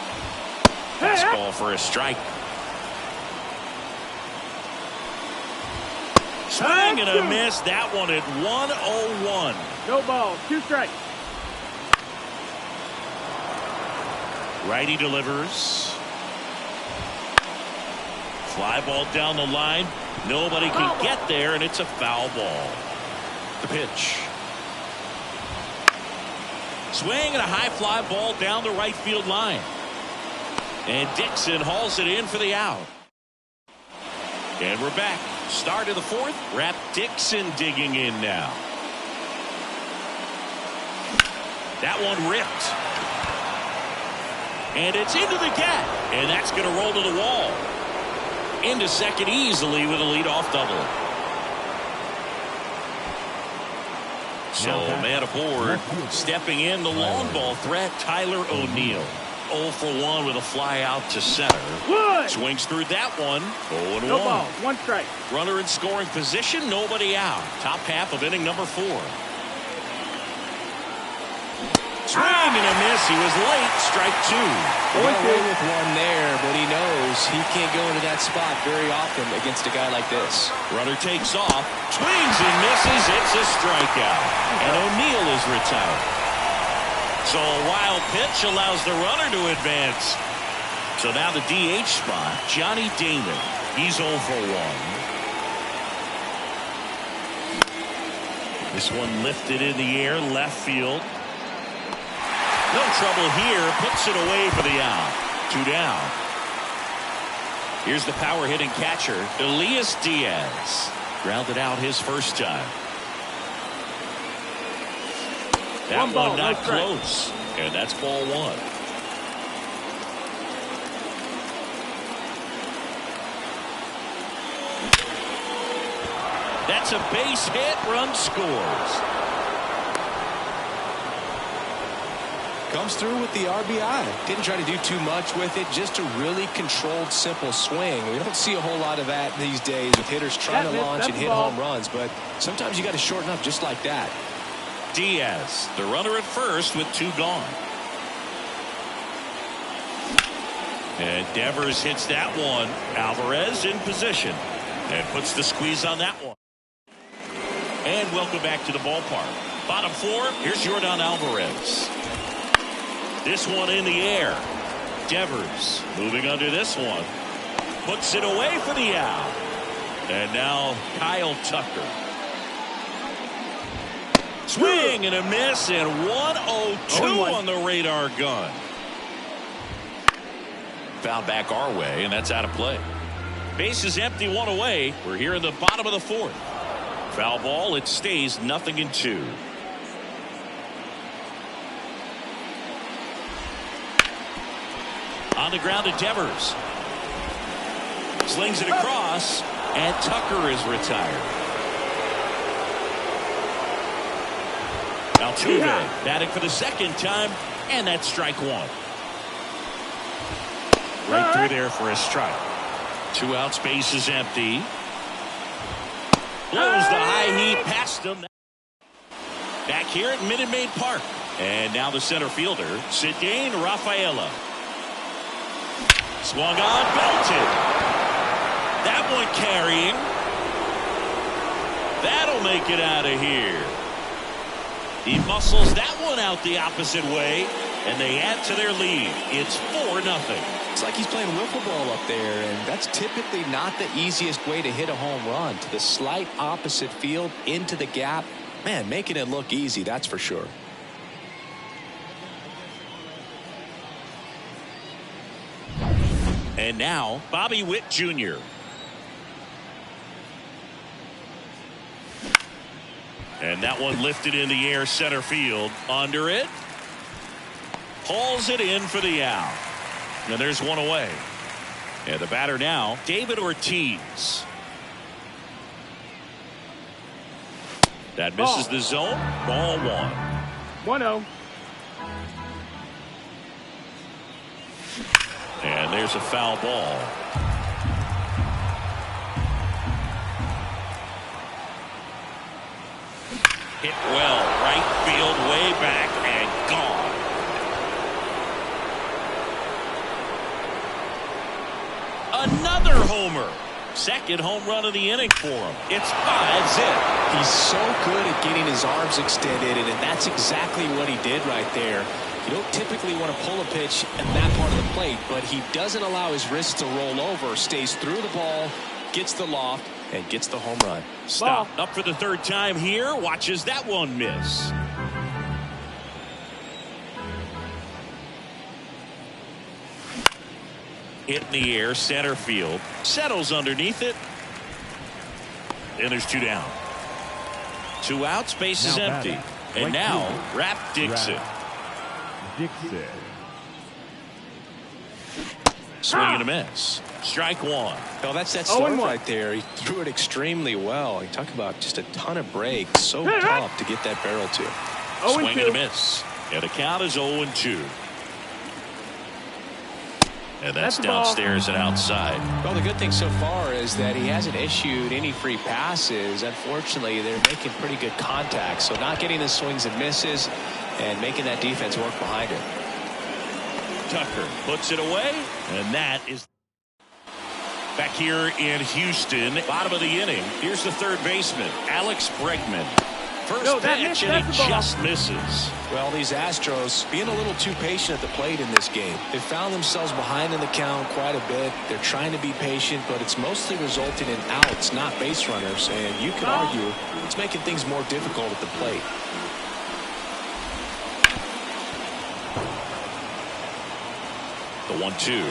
Fastball for a strike. Swing and a miss. That one at 1-0-1. No balls, 2 strikes. Righty delivers. Fly ball down the line. Nobody can get there, and it's a foul ball. The pitch. Swing and a high fly ball down the right field line. And Dixon hauls it in for the out. And we're back. Start of the fourth. Rap Dixon digging in now. That one ripped. And it's into the gap. And that's going to roll to the wall. Into second easily with a leadoff double. So man aboard. Stepping in the long ball threat, Tyler O'Neill. 0 for 1 with a fly out to center. Swings through that one. 0-1. No ball. 1 strike. Runner in scoring position. Nobody out. Top half of inning number 4. Swing and a miss. He was late. Strike 2. Got away with one there, but he knows he can't go into that spot very often against a guy like this. Runner takes off. Swings and misses. It's a strikeout. And O'Neill is retired. So a wild pitch allows the runner to advance. So now the DH spot, Johnny Damon. He's 0 for 1. This one lifted in the air, left field. No trouble here. Puts it away for the out. 2 down. Here's the power hitting catcher, Elias Diaz. Grounded out his first time. That one not close. And that's ball 1. That's a base hit. Run scores. Comes through with the RBI. Didn't try to do too much with it. Just a really controlled, simple swing. We don't see a whole lot of that these days with hitters trying to launch and hit home runs. But sometimes you got to shorten up just like that. Diaz, the runner at first with 2 gone. And Devers hits that one. Alvarez in position and puts the squeeze on that one. And welcome back to the ballpark. Bottom 4, here's Yordan Alvarez. This one in the air. Devers moving under this one. Puts it away for the out. And now Kyle Tucker. Swing and a miss, and 1-0-2 on the radar gun. Foul back our way, and that's out of play. Base is empty, 1 away. We're here in the bottom of the 4th. Foul ball, it stays 0-2. On the ground to Devers. Slings it across, and Tucker is retired. Altuve batting for the second time, and that's strike 1. Right through there for a strike. 2 outs, base is empty. Blows the high heat past him. Back here at Minute Maid Park. And now the center fielder, Cedane Rafaela. Swung on, belted. That one carrying. That'll make it out of here. He muscles that one out the opposite way, and they add to their lead. It's 4-0. It's like he's playing wiffle ball up there, and that's typically not the easiest way to hit a home run. To the slight opposite field, into the gap. Man, making it look easy, that's for sure. And now, Bobby Witt Jr. And that one lifted in the air, center field. Under it. Hauls it in for the out. And there's 1 away. And the batter now, David Ortiz. That misses the zone. Ball 1. 1-0. And there's a foul ball. Hit well, right field, way back, and gone. Another homer. Second home run of the inning for him. It's 5-zip. He's so good at getting his arms extended, and that's exactly what he did right there. You don't typically want to pull a pitch at that part of the plate, but he doesn't allow his wrist to roll over, stays through the ball, gets the loft, and gets the home run. Stop. Up for the third time here. Watches that one miss. Hit in the air, center field. Settles underneath it. And there's two down. 2 outs, base is empty. And now, Rap Dixon. Swing and a miss. Strike one. Oh, that's that start right there. He threw it extremely well. You talk about just a ton of breaks. So tough to get that barrel to. Swing and a miss. And the count is 0-2. And that's downstairs and outside. Well, the good thing so far is that he hasn't issued any free passes. Unfortunately, they're making pretty good contact. So not getting the swings and misses and making that defense work behind it. Tucker puts it away, and that is back here in Houston. Bottom of the inning. Here's the third baseman, Alex Bregman. First pitch, and he just misses. Well, these Astros being a little too patient at the plate in this game. They found themselves behind in the count quite a bit. They're trying to be patient, but it's mostly resulting in outs, not base runners. And you could argue it's making things more difficult at the plate. The 1-2.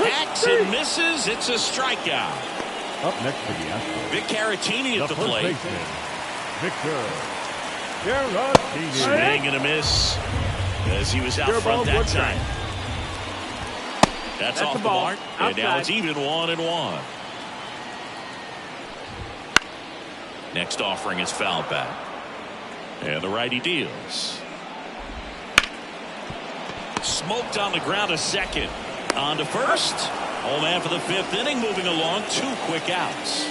Hacks and misses. It's a strikeout. Up next to the Astros, Vic Caratini at the plate. Baseman, Victor Caratini. Swing and a miss as he was out front that time. That's off the mark, and now it's even 1-1. Next offering is fouled back, and the righty deals. Smoked on the ground to second. On to first. Home man for the 5th inning, moving along. 2 quick outs.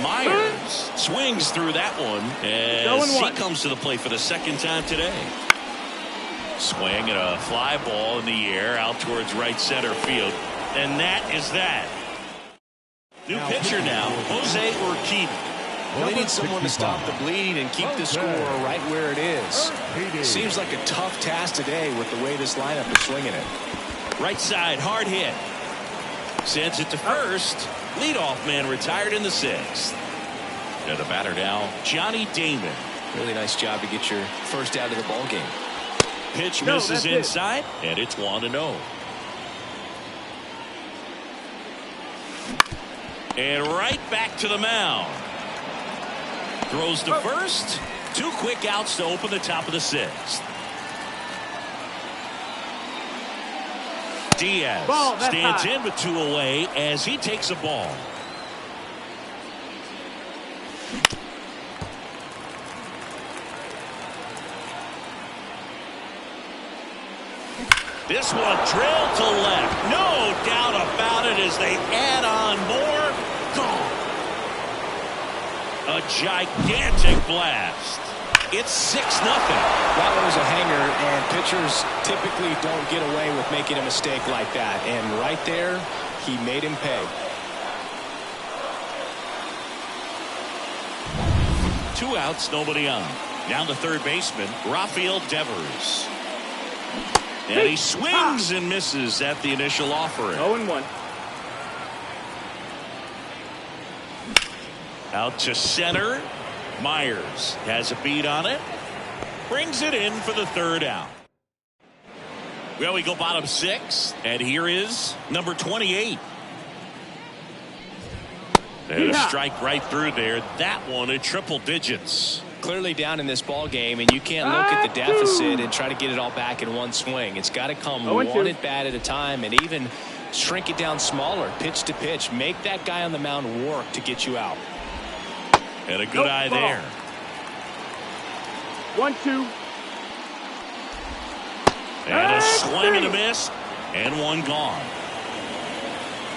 Myers swings through that one as he comes to the plate for the second time today. Swing and a fly ball in the air out towards right center field. And that is that. New pitcher now, Jose Urquidy. Well, they need someone to stop the bleed and keep the score right where it is. Seems like a tough task today with the way this lineup is swinging it. Right side, hard hit. Sends it to first. Leadoff man retired in the 6th. And the batter now, Johnny Damon. Really nice job to get your first out of the ball game. Pitch misses inside, and it's 1-0. And right back to the mound. Throws to first. 2 quick outs to open the top of the 6th. Diaz stands in with 2 away as he takes a ball. This one drilled to left. No doubt about it as they add on more. Gone. A gigantic blast. It's 6-0. That one was a hanger, and pitchers typically don't get away with making a mistake like that. And right there, he made him pay. 2 outs, nobody on. Down to third baseman, Rafael Devers. And he swings and misses at the initial offering. 0-1. Out to center. Myers has a beat on it. Brings it in for the 3rd out. Well, we go bottom 6. And here is number 28. And a strike right through there. That one in triple digits. Clearly down in this ball game, and you can't look at the deficit and try to get it all back in one swing. It's got to come one at bat at a time, and even shrink it down smaller, pitch to pitch. Make that guy on the mound work to get you out. And a good eye there. 1-2. And a swing and a miss. And one gone.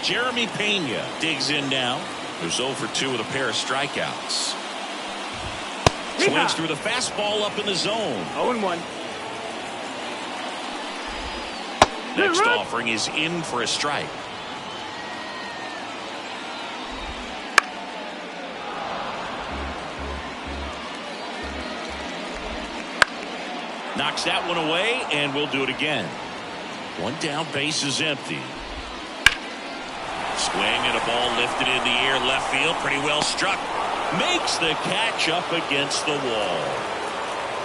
Jeremy Pena digs in now. There's 0 for 2 with a pair of strikeouts. Swings through the fastball up in the zone. 0-1. Next offering is in for a strike. Knocks that one away, and we'll do it again. One down, base is empty. Swing and a ball lifted in the air, left field, pretty well struck. Makes the catch up against the wall.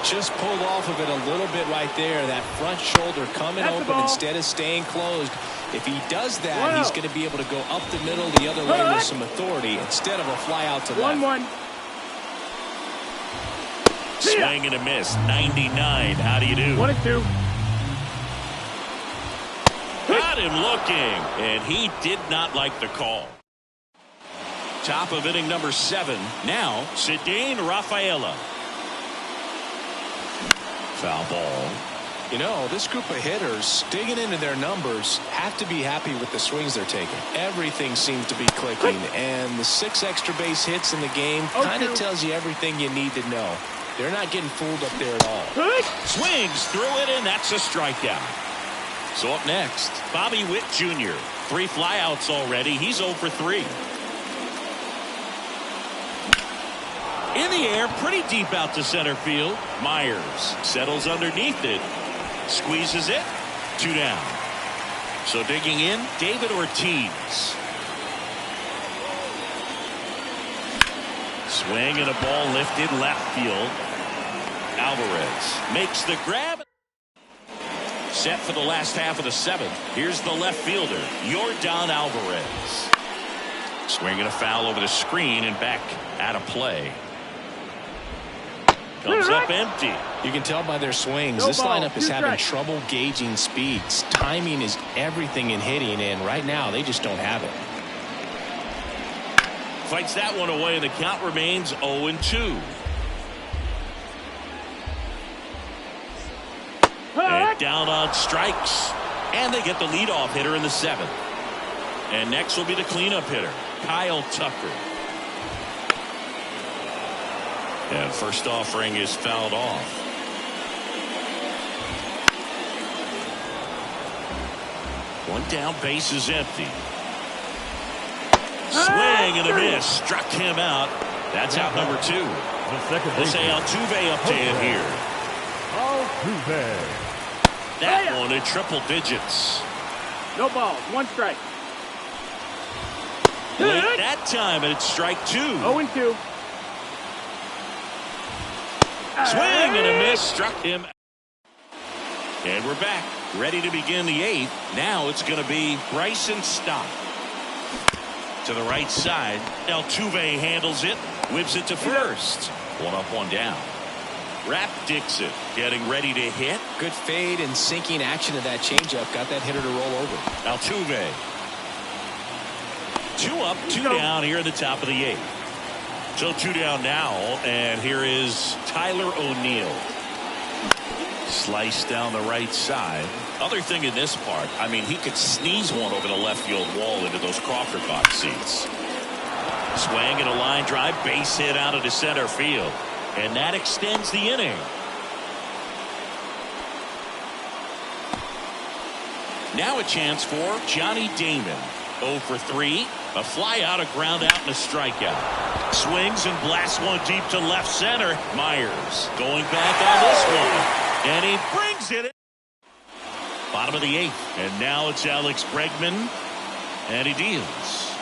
Just pulled off of it a little bit right there. That front shoulder coming open instead of staying closed. If he does that, he's going to be able to go up the middle the other way with some authority instead of a fly out to left. 1-1. Swing and a miss. 99. How do you do? 1-2. Got him looking, and he did not like the call. Top of inning number 7. Now, Cedane Rafaela. Foul ball. You know, this group of hitters, digging into their numbers, have to be happy with the swings they're taking. Everything seems to be clicking, and the 6 extra base hits in the game kind of tells you everything you need to know. They're not getting fooled up there at all. Swings through it, and that's a strikeout. So up next, Bobby Witt Jr. 3 flyouts already. He's 0 for 3. In the air, pretty deep out to center field. Myers settles underneath it. Squeezes it. 2 down. So digging in, David Ortiz. Swing and a ball lifted left field. Alvarez makes the grab. Set for the last half of the 7th. Here's the left fielder, Yordan Alvarez. Swinging a foul over the screen and back out of play. Comes up empty. You can tell by their swings. This lineup is having trouble gauging speeds. Timing is everything in hitting, and right now they just don't have it. Fights that one away, and the count remains 0-2. And down on strikes. And they get the leadoff hitter in the 7th. And next will be the cleanup hitter, Kyle Tucker. And first offering is fouled off. One down, base is empty. Swing and a miss. Struck him out. That's out number 2. We'll say Altuve up to hit here. Altuve. That one in triple digits. No balls. 1 strike. Late that time, and it's strike 2. 0-2. Swing and a miss. Struck him. And we're back. Ready to begin the 8th. Now it's going to be Bryson Stott. To the right side. Altuve handles it. Whips it to first. 1 up, 1 down. Rap Dixon getting ready to hit. Good fade and sinking action of that changeup. Got that hitter to roll over. Altuve. 2 up, 2 down here in the top of the 8th. So 2 down now, and here is Tyler O'Neill. Slice down the right side. Other thing in this part, I mean, he could sneeze one over the left field wall into those Crawford box seats. Swing and a line drive, base hit out of the center field. And that extends the inning. Now a chance for Johnny Damon. 0 for 3. A fly out, a ground out, and a strikeout. Swings and blasts one deep to left center. Myers going back on this one. And he brings it in. Bottom of the 8th. And now it's Alex Bregman. And he deals.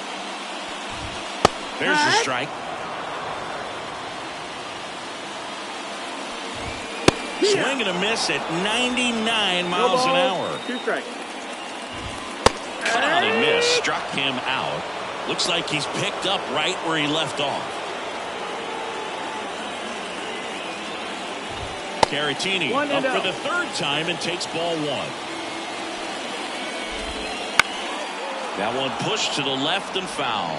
There's the strike. Swing and a miss at 99 miles an hour. 2 strikes. Cut out and miss. Struck him out. Looks like he's picked up right where he left off. Caratini up for the 3rd time and takes ball 1. That one pushed to the left and foul.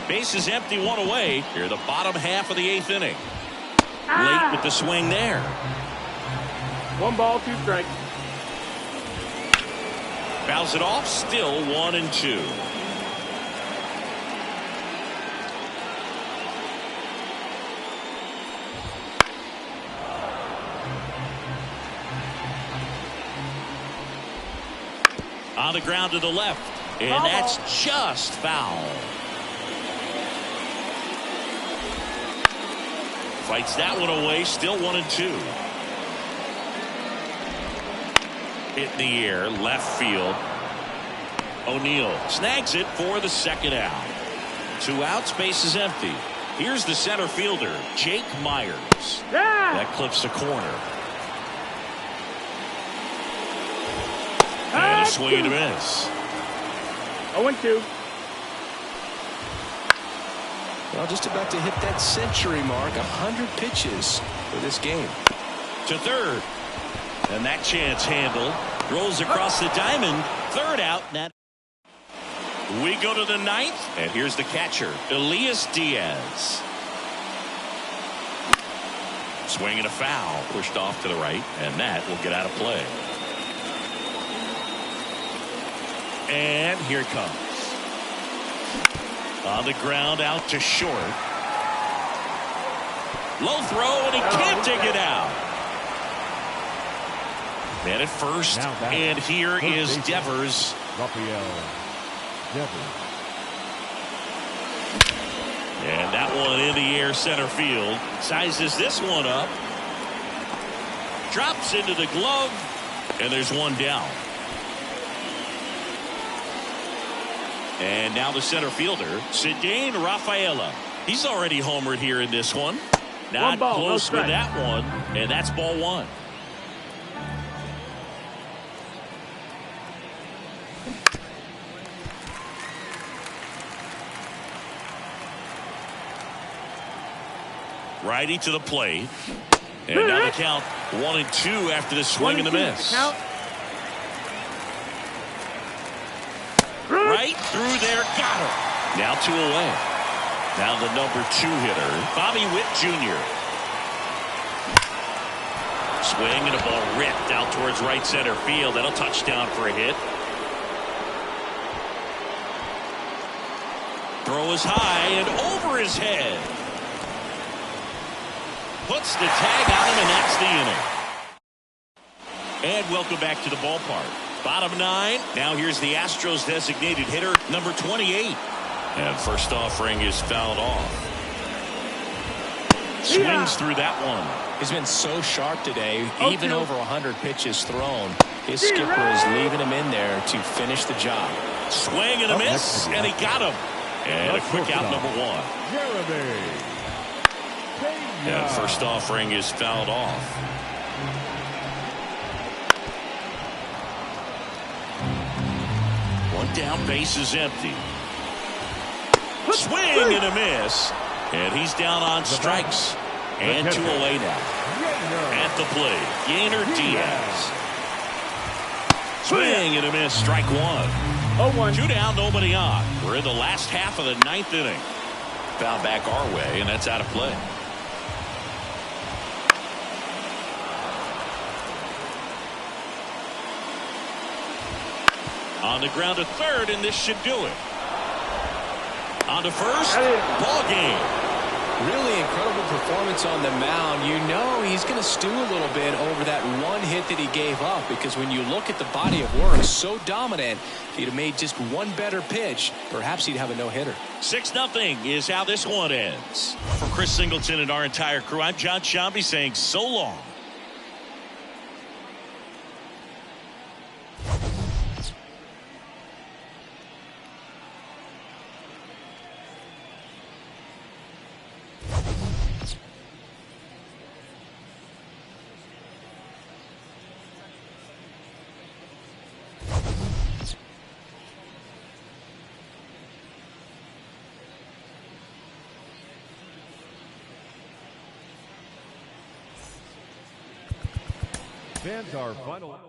Base is empty, 1 away. Here the bottom half of the 8th inning. Late with the swing there. 1 ball, 2 strikes. Fouls it off, still 1-2. On the ground to the left, and that's just foul. Fights that one away, still 1-2. Hit in the air, left field. O'Neill snags it for the second out. 2 outs, base is empty. Here's the center fielder, Jake Myers. Yeah. That clips the corner. And a That's swing and a two. miss. 0-2. Well, just about to hit that century mark. 100 pitches for this game. To third. And that chance handled. Rolls across the diamond. Third out. We go to the 9th. And here's the catcher, Elias Diaz. Swing and a foul. Pushed off to the right. And that will get out of play. And here it comes. On the ground, out to short. Low throw, and he can't take it out. Man at first, and here is Devers. Rafael Devers. And that one in the air center field. Sizes this one up. Drops into the glove, and there's one down. And now the center fielder, Cedane Rafaela. He's already homered here in this one. Not ball, close no with that one, and that's ball 1. Righty to the plate. And now the count 1-2 after the swing and the miss. Count. Right through there, got him. Now 2 away. Now the number 2 hitter, Bobby Witt Jr. Swing and a ball ripped out towards right center field. That'll touchdown for a hit. Throw is high and over his head. Puts the tag on him, and that's the inning. And welcome back to the ballpark. Bottom 9. Now here's the Astros designated hitter, number 28. And first offering is fouled off. Swings through that one. He's been so sharp today, even over 100 pitches thrown. His skipper is leaving him in there to finish the job. Swing and a miss, and he got him. And a quick out, number 1. Jeremy. And first offering is fouled off. One down, base is empty. Swing and a miss. And he's down on strikes. And 2 away now. At the plate, Yainer Diaz. Swing and a miss, strike 1. 0-1. 2 down, nobody on. We're in the last half of the 9th inning. Foul back our way, and that's out of play. On the ground to third, and this should do it. On to first, ball game. Really incredible performance on the mound. You know he's going to stew a little bit over that one hit that he gave up, because when you look at the body of work, so dominant, if he'd have made just one better pitch, perhaps he'd have a no-hitter. 6-0 is how this one ends. For Chris Singleton and our entire crew, I'm John Shambi saying so long. Fans, our final.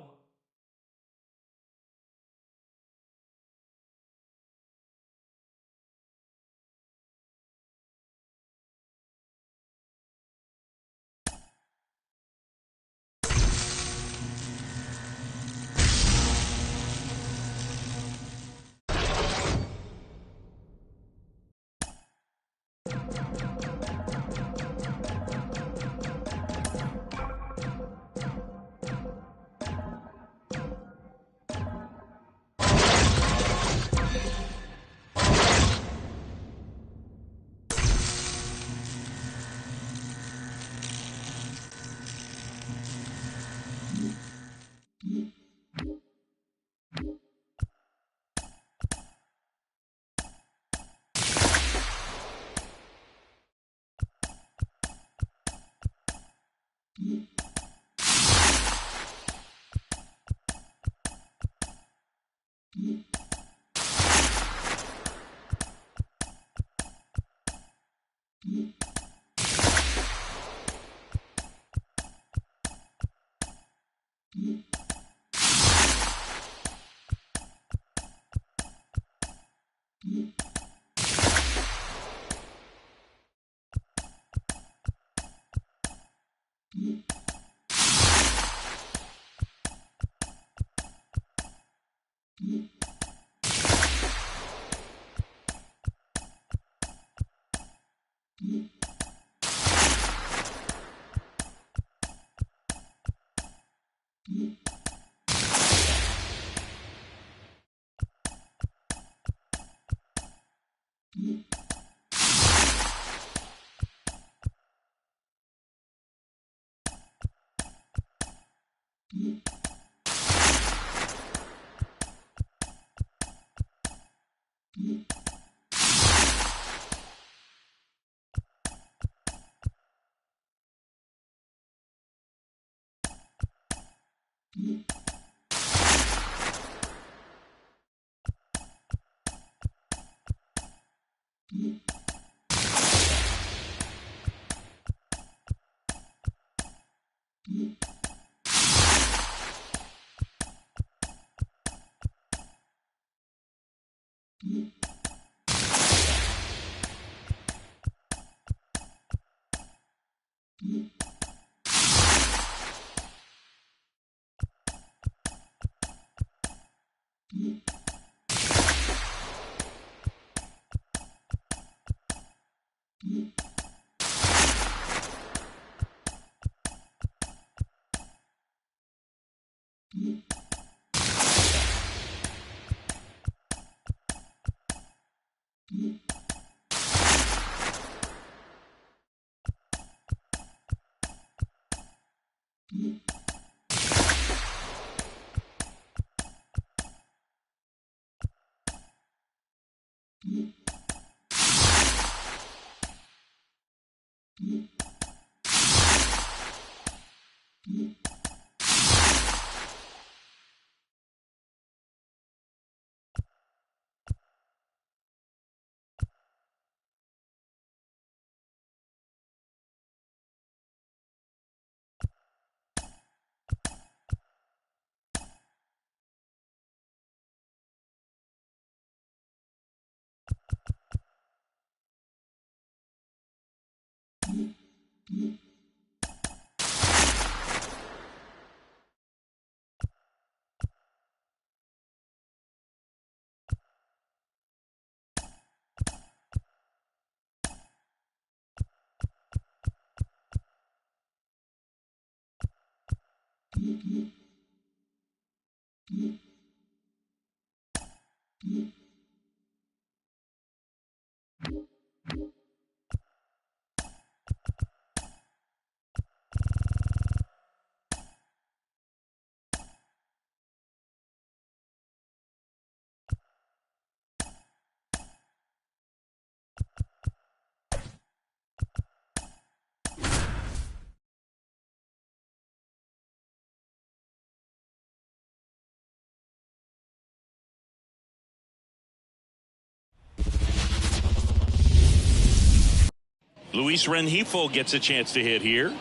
Luis Rengifo gets a chance to hit here.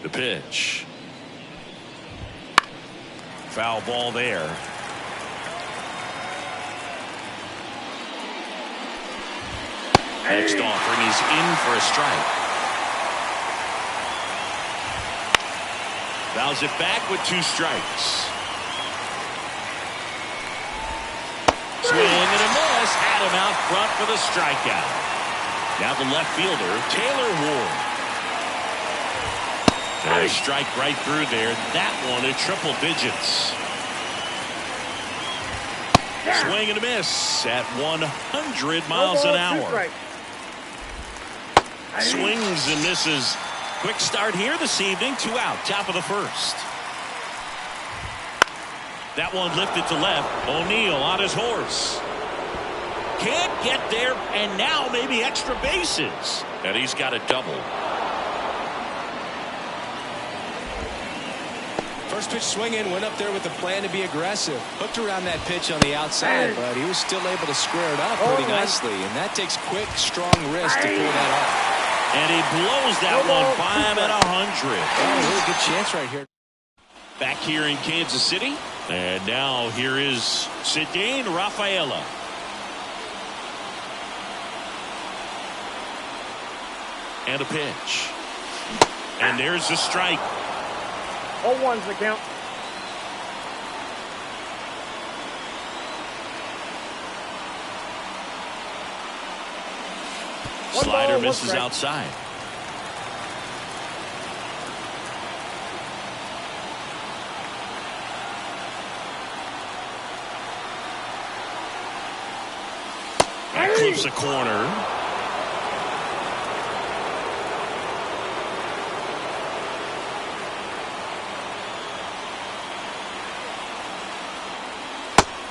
The pitch. Foul ball there. Next offering, he's in for a strike. Fouls it back with 2 strikes. Swing and a miss. Had him out front for the strikeout. Now the left fielder, Taylor Ward. And a strike right through there. That one at triple digits. Swing and a miss at 100 miles an hour. Swings and misses. Quick start here this evening. 2 out, top of the first. That one lifted to left. O'Neill on his horse. Can't get there, and now maybe extra bases. And he's got a double. First pitch swinging, went up there with the plan to be aggressive. Hooked around that pitch on the outside, but he was still able to square it up pretty nicely. And that takes quick, strong wrist to pull that off. And he blows that one by him at 100. Oh, really good chance right here. Back here in Kansas City. And now here is Cedane Rafaela. And a pitch. And there's the strike. 0-1's the count. Slider misses outside. That clips a corner.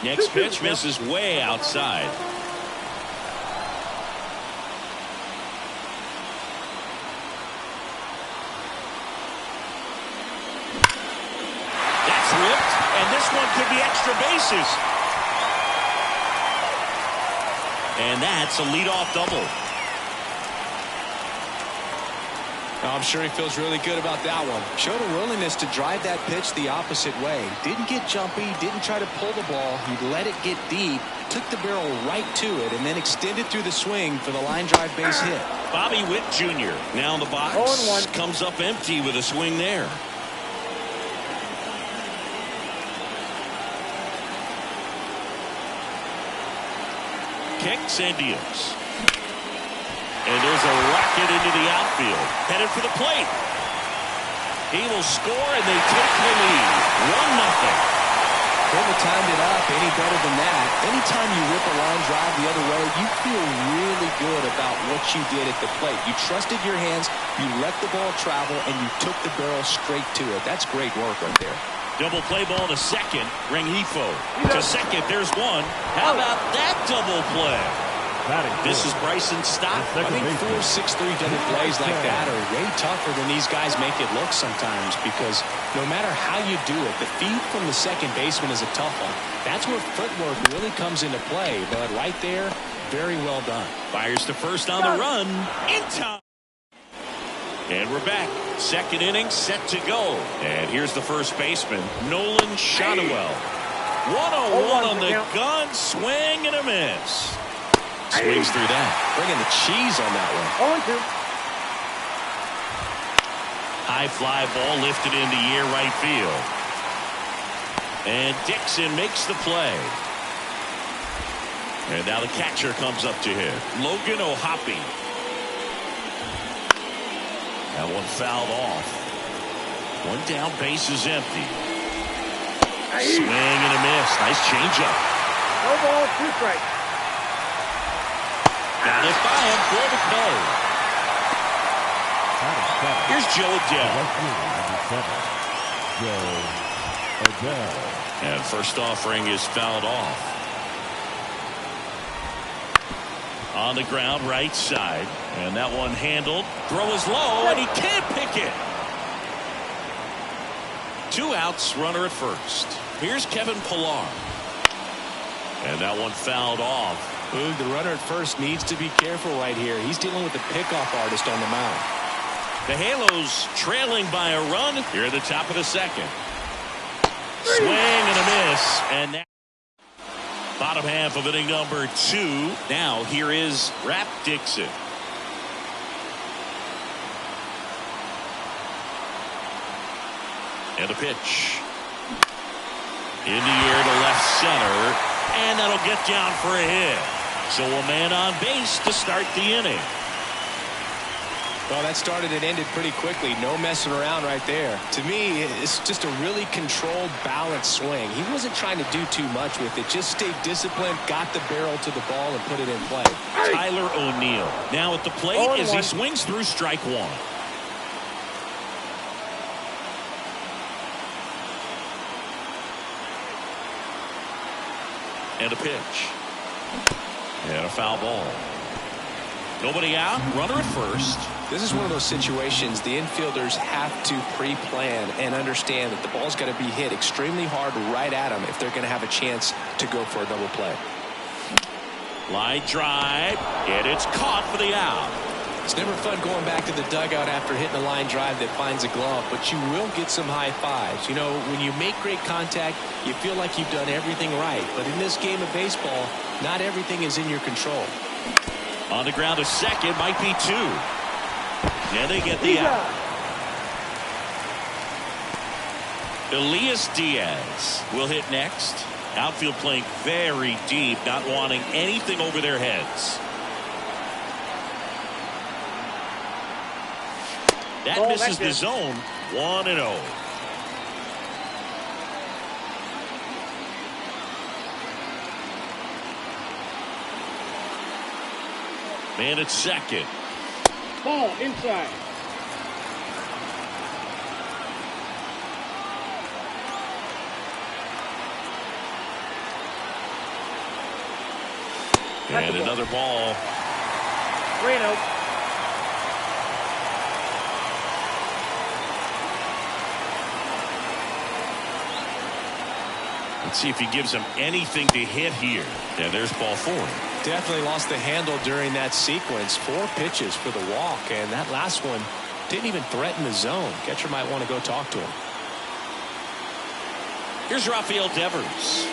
Next pitch misses way outside. That's ripped, and this one could be extra bases. And that's a leadoff double. I'm sure he feels really good about that one. Showed a willingness to drive that pitch the opposite way. Didn't get jumpy, didn't try to pull the ball. He let it get deep, took the barrel right to it, and then extended through the swing for the line drive base hit. Bobby Witt Jr. now in the box. 0-1. Comes up empty with a swing there. Kicks and deals. And there's a rocket into the outfield. Headed for the plate. He will score, and they take the lead. 1-0. Couldn't have timed it up any better than that. Anytime you rip a line drive the other way, you feel really good about what you did at the plate. You trusted your hands, you let the ball travel, and you took the barrel straight to it. That's great work right there. Double play ball to second. Rengifo to second. There's one. How about that double play? This is Bryson Stott. I think 4-6-3 double plays like that are way tougher than these guys make it look sometimes, because no matter how you do it, the feed from the second baseman is a tough one. That's where footwork really comes into play, but right there, very well done. Fires to first on the run. In time. And we're back. Second inning set to go. And here's the first baseman, Nolan Shotwell. 1-0-1 on the gun. Swing and a miss. Swings through that. Bringing the cheese on that one. 0-2. High fly ball lifted into air right field. And Dixon makes the play. And now the catcher comes up to him. Logan O'Hoppe. That one fouled off. One down, base is empty. Swing and a miss. Nice changeup. No ball, 2 strikes. Got it by him for the play. Here's Joe Adell. And first offering is fouled off. On the ground, right side. And that one handled. Throw is low, and he can't pick it. 2 outs, runner at first. Here's Kevin Pillar. And that one fouled off. Boog, the runner at first needs to be careful right here. He's dealing with the pickoff artist on the mound. The Halos trailing by a run here at the top of the second. Swing and a miss. And that bottom half of inning number 2. Now here is Rap Dixon. And a pitch. In the air to left center. And that'll get down for a hit. So a man on base to start the inning. Well, that started and ended pretty quickly. No messing around right there. To me, it's just a really controlled, balanced swing. He wasn't trying to do too much with it. Just stayed disciplined, got the barrel to the ball, and put it in play. Tyler O'Neill now at the plate as he swings through strike 1. And a pitch. And a foul ball. Nobody out. Runner at first. This is one of those situations the infielders have to pre-plan and understand that the ball's got to be hit extremely hard right at them if they're going to have a chance to go for a double play. Line drive. And it's caught for the out. It's never fun going back to the dugout after hitting a line drive that finds a glove, but you will get some high fives. You know, when you make great contact, you feel like you've done everything right. But in this game of baseball, not everything is in your control. On the ground, a second, might be two. And they get the out. Elias Diaz will hit next. Outfield playing very deep, not wanting anything over their heads. That misses the zone. 1-0. Man at second. Ball inside. And another ball. 3-0. Let's see if he gives him anything to hit here. Yeah, there's ball 4. Definitely lost the handle during that sequence. 4 pitches for the walk, and that last one didn't even threaten the zone. Catcher might want to go talk to him. Here's Rafael Devers.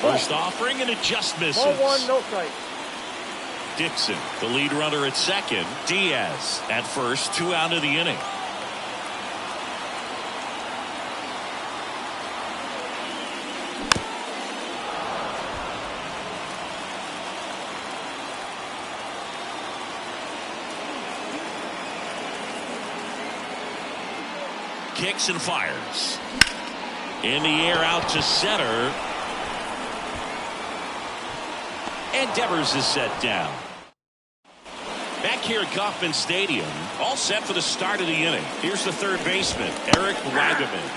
First offering, and it just misses. Ball 1, no strike. Dixon, the lead runner at second. Diaz at first, 2 out of the inning. Kicks and fires. In the air out to center. And Devers is set down. Back here at Kauffman Stadium, all set for the start of the inning. Here's the third baseman, Eric Wagaman.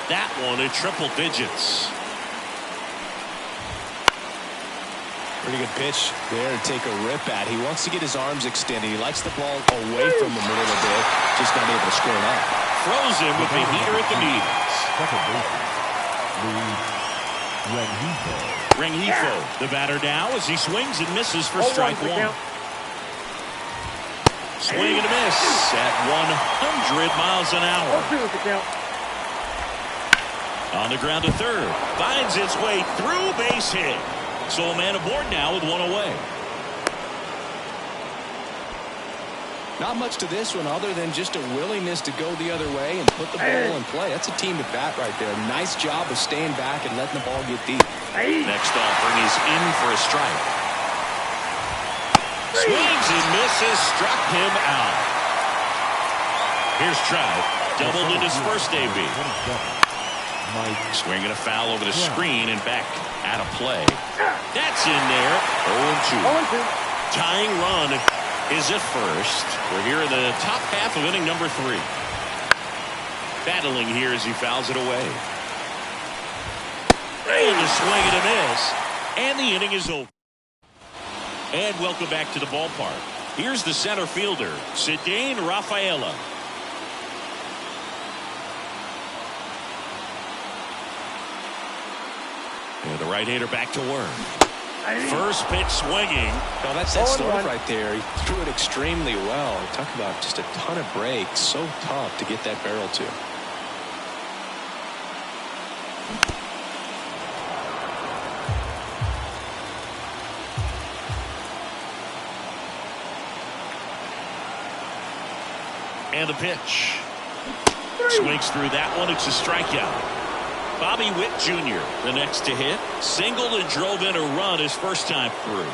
That one at triple digits. Pretty good pitch there to take a rip at. He wants to get his arms extended. He likes the ball away from him a little bit. Just not able to square it up. Frozen with the heater at the knees. Rengifo, the batter now as he swings and misses for strike 1. Swing and a miss at 100 miles an hour. On the ground to third. Finds its way through, base hit. So a man aboard now with 1 away. Not much to this one other than just a willingness to go the other way and put the ball in play. That's a team at bat right there. Nice job of staying back and letting the ball get deep. Next offering is in for a strike. Swings and misses, struck him out. Here's Trout, doubled in his first AB. Swinging a foul over the screen and back out of play. That's in there. 0-2. Tying run is at first. We're here in the top half of inning number 3. Battling here as he fouls it away. And a swing and a miss. And the inning is over. And welcome back to the ballpark. Here's the center fielder, Cedane Rafaela. And the right-hander back to work. First pitch swinging. Oh, that's that stuff right there. He threw it extremely well. Talk about just a ton of breaks. So tough to get that barrel to. And the pitch. Swings through that one. It's a strikeout. Bobby Witt Jr., the next to hit. Singled and drove in a run his first time through.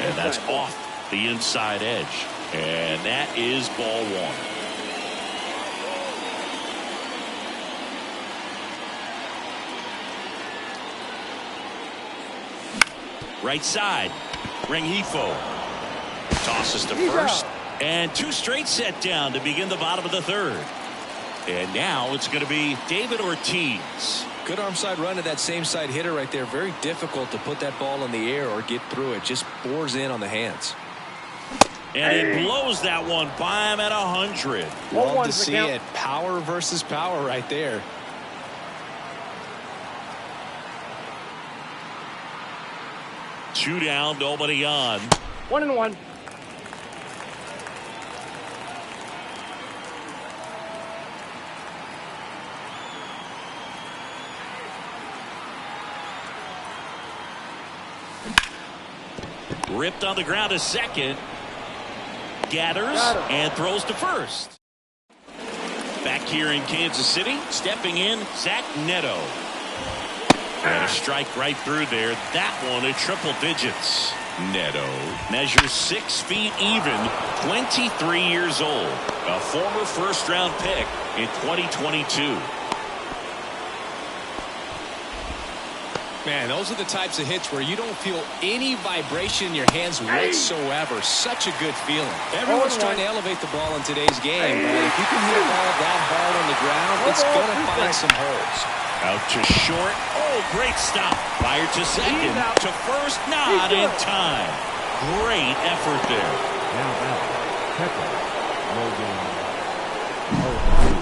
And that's off the inside edge. And that is ball 1. Right side. Rengifo tosses to first. And 2 straight set down to begin the bottom of the 3rd. And now it's going to be David Ortiz. Good arm side run to that same side hitter right there. Very difficult to put that ball in the air or get through it. Just bores in on the hands. And he blows that one by him at 100. Love to see it. Power versus power right there. 2 down, nobody on. 1-1. Ripped on the ground to second. Gathers and throws to first. Back here in Kansas City, stepping in, Zach Neto. And a strike right through there. That one at triple digits. Neto measures 6 feet even, 23 years old. A former first-round pick in 2022. Man, those are the types of hits where you don't feel any vibration in your hands whatsoever. Such a good feeling. Everyone's trying to elevate the ball in today's game, but if you can hit a ball that hard on the ground, it's going to find some holes. Out to short. Oh, great stop. Fired to second. To first, not in time. Great effort there. Now out. Pepper. Logan.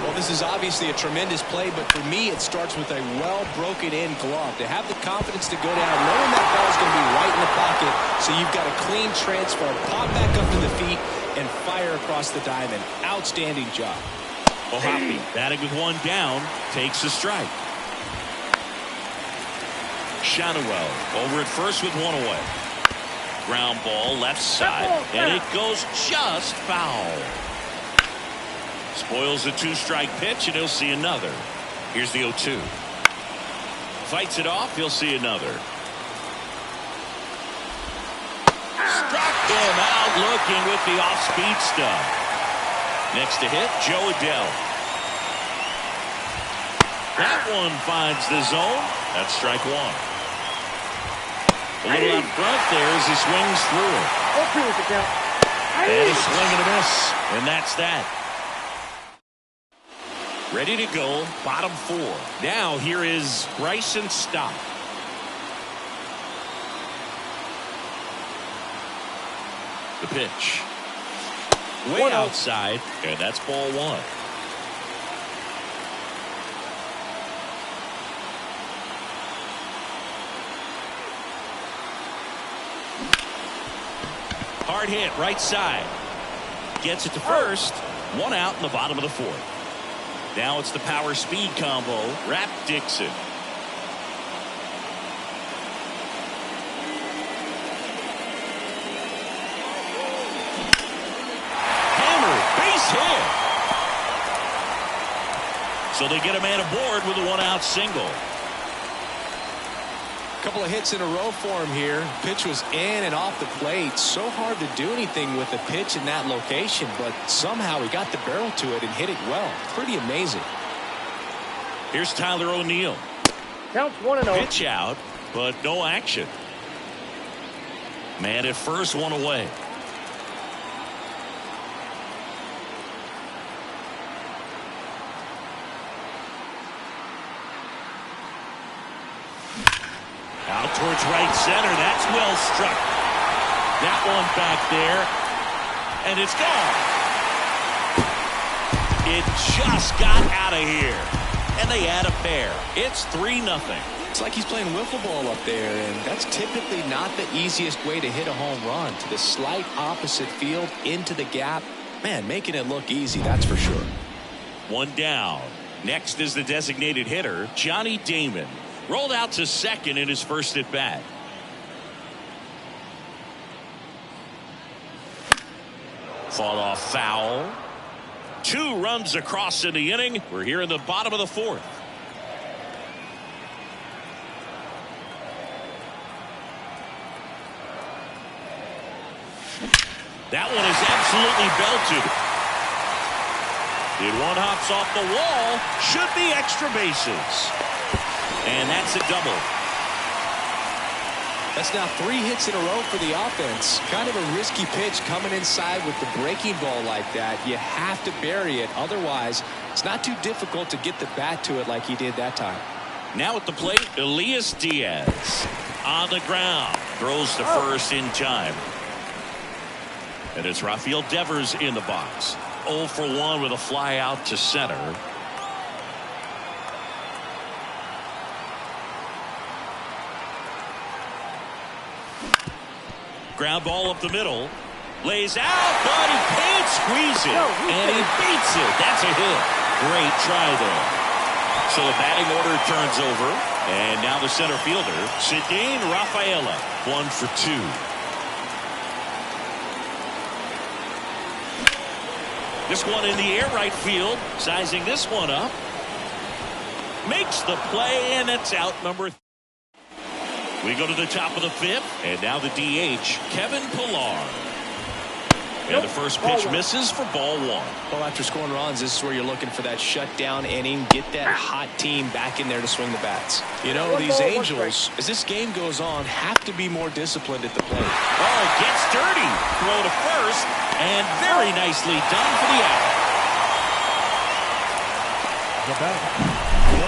Well, this is obviously a tremendous play, but for me, it starts with a well-broken-in glove. To have the confidence to go down, knowing that ball is going to be right in the pocket, so you've got a clean transfer, pop back up to the feet, and fire across the diamond. Outstanding job. O'Hoppe batting with 1 down, takes a strike. Shadowell over at first with 1 away. Ground ball left side, and it goes just foul. Spoils the 2-strike pitch, and he'll see another. Here's the 0-2. Fights it off, he'll see another. Struck him out looking with the off-speed stuff. Next to hit, Joe Adele. That one finds the zone. That's strike 1. A little out front there as he swings through it. And a swing and a miss. And that's that. Ready to go, bottom 4. Now here is Bryson Stott. The pitch. Way outside, and that's ball 1. Hard hit, right side. Gets it to first. 1 out in the bottom of the 4th. Now it's the power speed combo. Rap Dixon. Hammer, base hit. So they get a man aboard with a 1-out single. Couple of hits in a row for him here. Pitch was in and off the plate. So hard to do anything with the pitch in that location, but somehow he got the barrel to it and hit it well. Pretty amazing. Here's Tyler O'Neill. Counts 1-0. Pitch out, but no action. Man at first, 1 away. Out towards right center. That's well struck. That one back there. And it's gone. It just got out of here. And they add a pair. It's 3-0. It's like he's playing wiffle ball up there, and that's typically not the easiest way to hit a home run. To the slight opposite field, into the gap. Man, making it look easy, that's for sure. 1 down. Next is the designated hitter, Johnny Damon. Rolled out to second in his first at bat. Fought off foul. 2 runs across in the inning. We're here in the bottom of the 4th. That one is absolutely belted. It one hops off the wall. Should be extra bases. And that's a double. That's now 3 hits in a row for the offense. Kind of a risky pitch coming inside with the breaking ball like that. You have to bury it. Otherwise, it's not too difficult to get the bat to it like he did that time. Now at the plate, Elias Diaz. On the ground. Throws to first in time. And it's Rafael Devers in the box. 0 for 1 with a fly out to center. Ground ball up the middle. Lays out, but he can't squeeze it. And he beats it. That's a hit. Great try there. So the batting order turns over. And now the center fielder, Cedane Rafaela, 1 for 2. This one in the air right field. Sizing this one up. Makes the play, and it's out number 3. We go to the top of the 5th, and now the DH, Kevin Pillar. And the first pitch misses for ball 1. Well, after scoring runs, this is where you're looking for that shutdown inning. Get that hot team back in there to swing the bats. You know, these Angels, as this game goes on, have to be more disciplined at the plate. Oh, it gets dirty. Throw to first, and very nicely done for the out. The batter.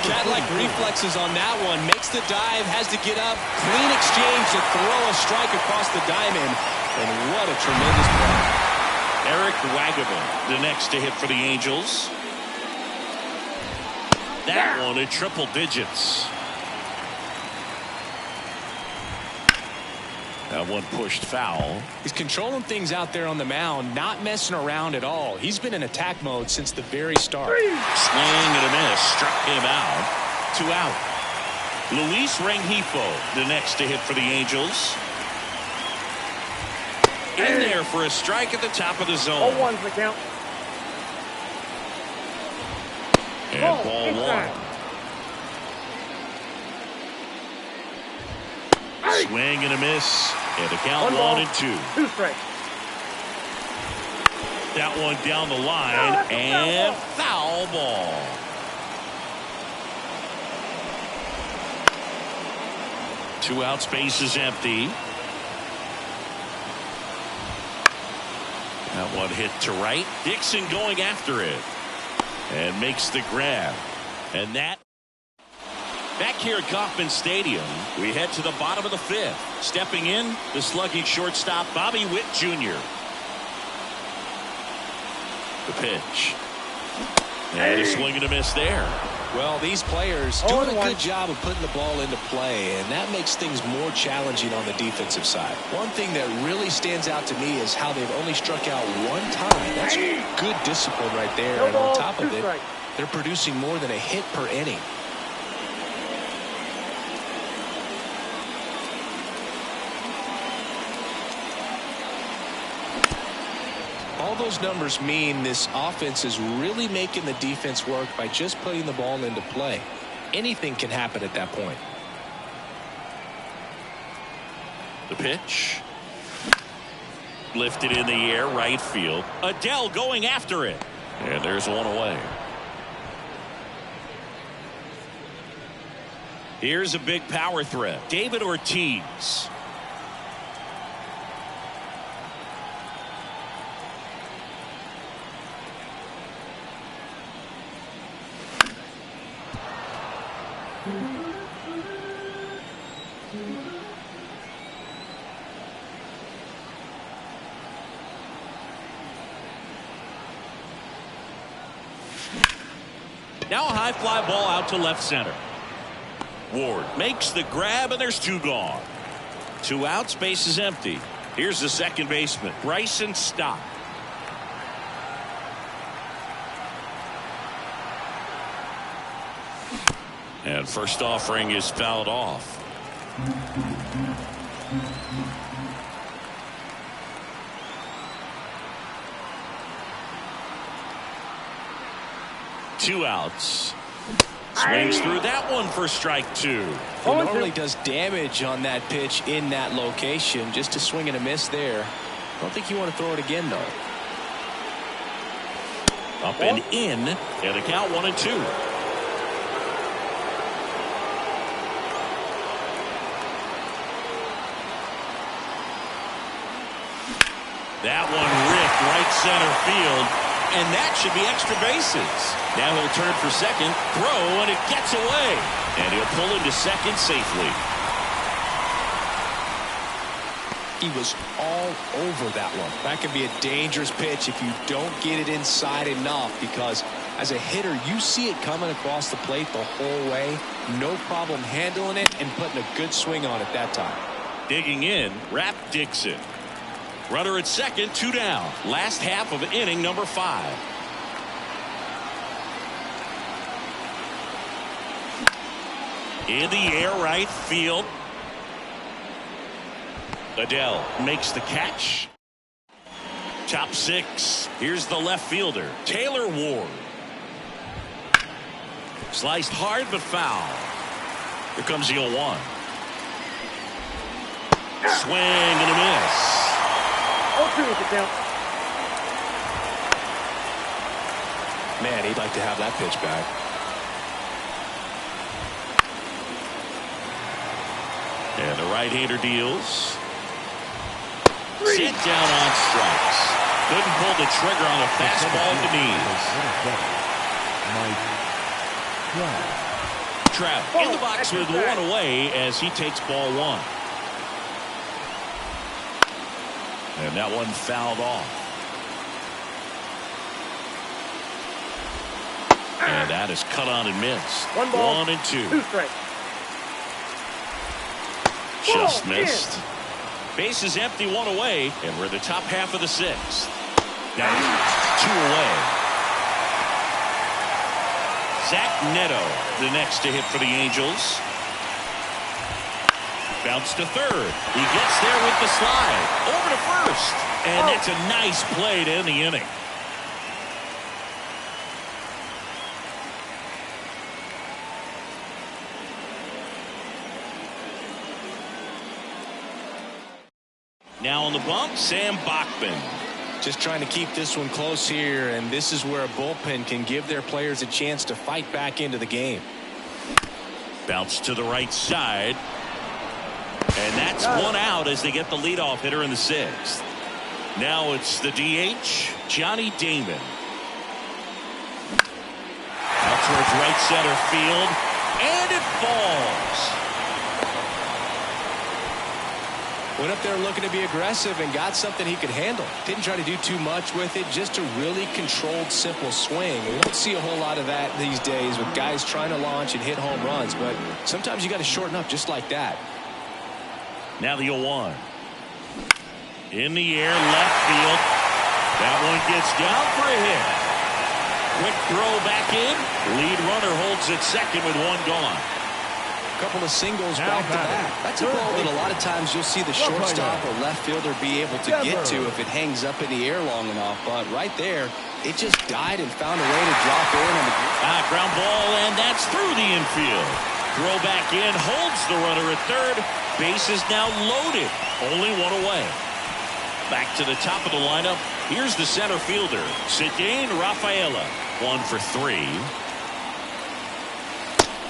Cat-like reflexes on that one. Makes the dive, has to get up. Clean exchange to throw a strike across the diamond. And what a tremendous play. Eric Wagaman, the next to hit for the Angels. That one in triple digits. That one pushed foul. He's controlling things out there on the mound, not messing around at all. He's been in attack mode since the very start. Swing and a miss. Struck him out. 2 out. Luis Rengifo, the next to hit for the Angels. In there for a strike at the top of the zone. 0-1's the count. And ball 1. Swing and a miss. And the count 1 and 2. 2 strikes. That one down the line and foul ball. Two outs, base is empty. That one hit to right. Dixon going after it. And makes the grab. And that. Back here at Kauffman Stadium, we head to the bottom of the 5th. Stepping in, the slugging shortstop, Bobby Witt Jr. The pitch. And a swing and a miss there. Well, these players doing a good job of putting the ball into play, and that makes things more challenging on the defensive side. One thing that really stands out to me is how they've only struck out 1 time. That's good discipline right there. And on top of it, they're producing more than a hit per inning. All those numbers mean this offense is really making the defense work by just putting the ball into play. Anything can happen at that point. The pitch. Lifted in the air, right field. Adele going after it. And there's one away. Here's a big power threat. David Ortiz. Now a high fly ball out to left center. Ward makes the grab, and there's 2 gone. 2 outs, base is empty. Here's the second baseman, Bryson Stott. And first offering is fouled off. Two outs. Swings through that one for strike 2. He normally does damage on that pitch in that location. Just a swing and a miss there. I don't think you want to throw it again, though. Up and in, and the count 1 and 2. That one ripped right center field, and that should be extra bases. Now he'll turn for second, throw, and it gets away. And he'll pull into second safely. He was all over that one. That can be a dangerous pitch if you don't get it inside enough, because as a hitter, you see it coming across the plate the whole way. No problem handling it and putting a good swing on it that time. Digging in, Rap Dixon. Runner at second, 2 down. Last half of inning number 5. In the air, right field. Adele makes the catch. Top 6. Here's the left fielder, Taylor Ward. Sliced hard but foul. Here comes the 0-1. Swing and a miss. 0-2 with the count. Man, he'd like to have that pitch back. And the right-hander deals. Sit down on strikes. Couldn't pull the trigger on a fastball at the knees. Trout in the box with 1 away as he takes ball 1. And that one fouled off. And that is cut on and missed. 1 ball, 1 and 2. 2 strikes. Just missed. Base is empty, 1 away, and we're the top half of the 6th. Now 2 away. Zach Neto, the next to hit for the Angels. Bounce to third. He gets there with the slide. Over to first. And that's a nice play to end the inning. Now on the bump, Sam Bachman. Just trying to keep this one close here, and this is where a bullpen can give their players a chance to fight back into the game. Bounce to the right side. And that's 1 out as they get the leadoff hitter in the 6th. Now it's the DH, Johnny Damon. Out towards right center field. And it falls. Went up there looking to be aggressive and got something he could handle. Didn't try to do too much with it, just a really controlled, simple swing. We don't see a whole lot of that these days with guys trying to launch and hit home runs, but sometimes you got to shorten up just like that. Now the 0-1. In the air, left field. That one gets down for a hit. Quick throw back in. Lead runner holds at second with 1 gone. Couple of singles back to back. That's a ball that a lot of times you'll see the shortstop or left fielder be able to get to if it hangs up in the air long enough. But right there, it just died and found a way to drop in. Ground ball, and that's through the infield. Throw back in, holds the runner at third. Base is now loaded. Only 1 away. Back to the top of the lineup. Here's the center fielder, Cedane Rafaela. 1 for 3.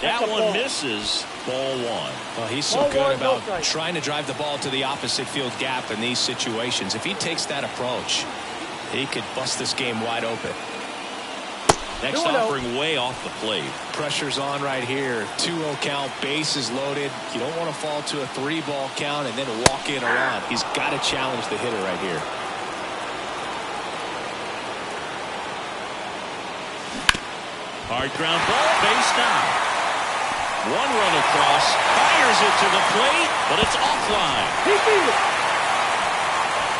That one misses. Ball 1. Well, he's so good about trying to drive the ball to the opposite field gap in these situations. If he takes that approach, he could bust this game wide open. Next offering way off the plate. Pressure's on right here. 2-0 count. Base is loaded. You don't want to fall to a 3-ball count and then walk in around. He's got to challenge the hitter right here. Hard ground ball. Base down. 1 run across, fires it to the plate, but it's offline.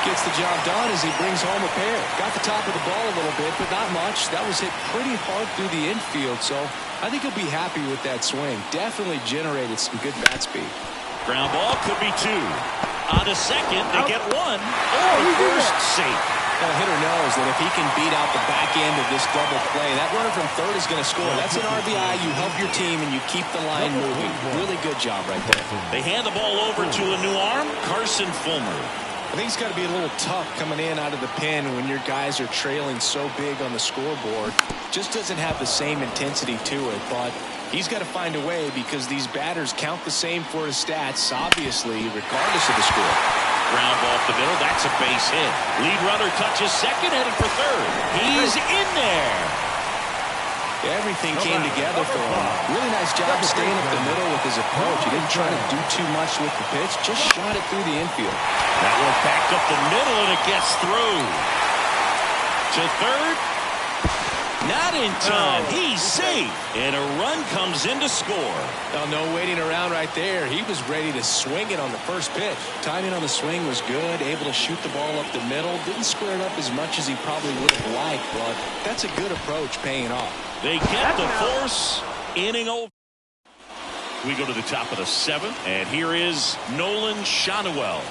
Gets the job done as he brings home a pair. Got the top of the ball a little bit, but not much. That was hit pretty hard through the infield, so I think he'll be happy with that swing. Definitely generated some good bat speed. Ground ball could be 2. On to second, they get 1. Oh, first safe. The hitter knows that if he can beat out the back end of this double play, that runner from third is going to score. That's an RBI. You help your team and you keep the line moving. Really good job right there. They hand the ball over to a new arm, Carson Fulmer. I think it's got to be a little tough coming in out of the pen when your guys are trailing so big on the scoreboard. Just doesn't have the same intensity to it, but he's got to find a way because these batters count the same for his stats, obviously, regardless of the score. Ground ball up the middle. That's a base hit. Lead runner touches second, headed for third. He's in there. Everything came together for him. Really nice job staying up the middle with his approach. He didn't try to do too much with the pitch. Just shot it through the infield. That one backed up the middle, and it gets through. To third. Not in time. He's safe. And a run comes in to score. Well, no waiting around right there. He was ready to swing it on the first pitch. Timing on the swing was good. Able to shoot the ball up the middle. Didn't square it up as much as he probably would have liked, but that's a good approach paying off. They get the force. Inning over. We go to the top of the seventh, and here is Nolan Shonewell.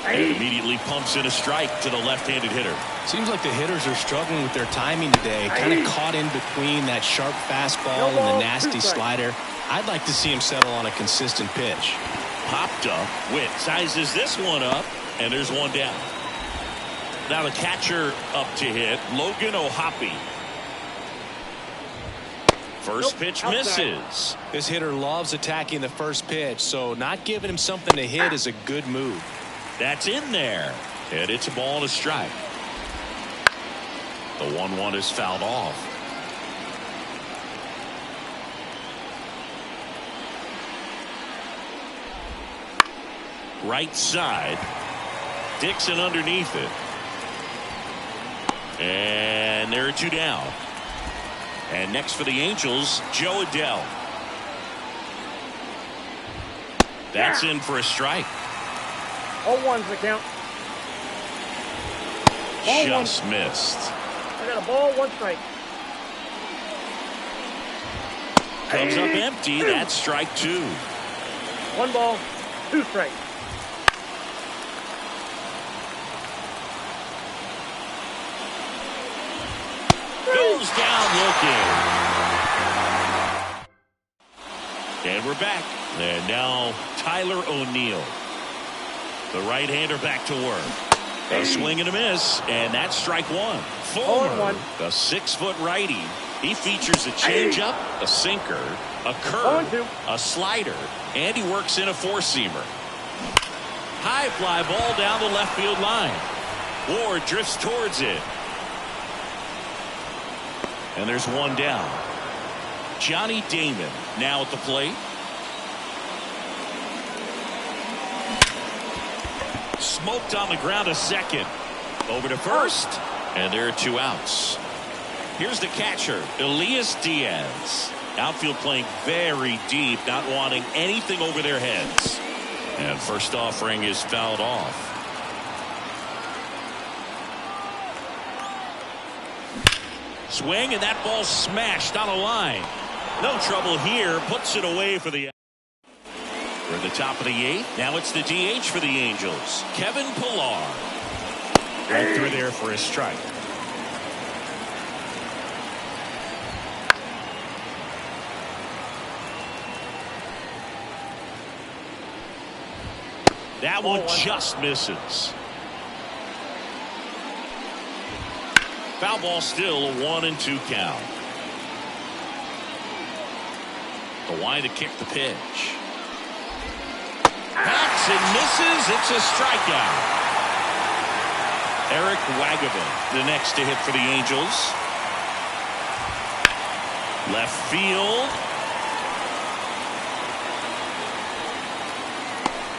And immediately pumps in a strike to the left-handed hitter. Seems like the hitters are struggling with their timing today. Kind of caught in between that sharp fastball and the nasty slider. I'd like to see him settle on a consistent pitch. Popped up. Witt sizes this one up, and there's one down. Now the catcher up to hit, Logan O'Hoppe. First pitch misses. This hitter loves attacking the first pitch, so not giving him something to hit is a good move. That's in there. And it's a ball and a strike. The 1-1 is fouled off. Right side. Dixon underneath it. And there are two down. And next for the Angels, Joe Adell. That's in for a strike. 0-1's the count. Ball Just missed. I got a ball, 1 strike. Comes up empty. That's strike 2. 1 ball, 2 strikes. Goes down looking. And we're back. And now Tyler O'Neill. The right-hander back to work. A swing and a miss, and that's strike 1. Fulmer, the 6-foot righty. He features a changeup, a sinker, a curve, a slider, and he works in a four-seamer. High fly ball down the left field line. Ward drifts towards it. And there's one down. Johnny Damon now at the plate. Smoked on the ground to second. Over to first. And there are 2 outs. Here's the catcher, Elias Diaz. Outfield playing very deep, not wanting anything over their heads. And first offering is fouled off. Swing, and that ball smashed on a line. No trouble here. Puts it away for the... We're at the top of the 8th. Now it's the DH for the Angels, Kevin Pillar. Right through there for a strike. That one just misses. Foul ball still, a 1-2 count. The wind to kick the pitch. Backs and misses. It's a strikeout. Eric Waggaman, the next to hit for the Angels. Left field.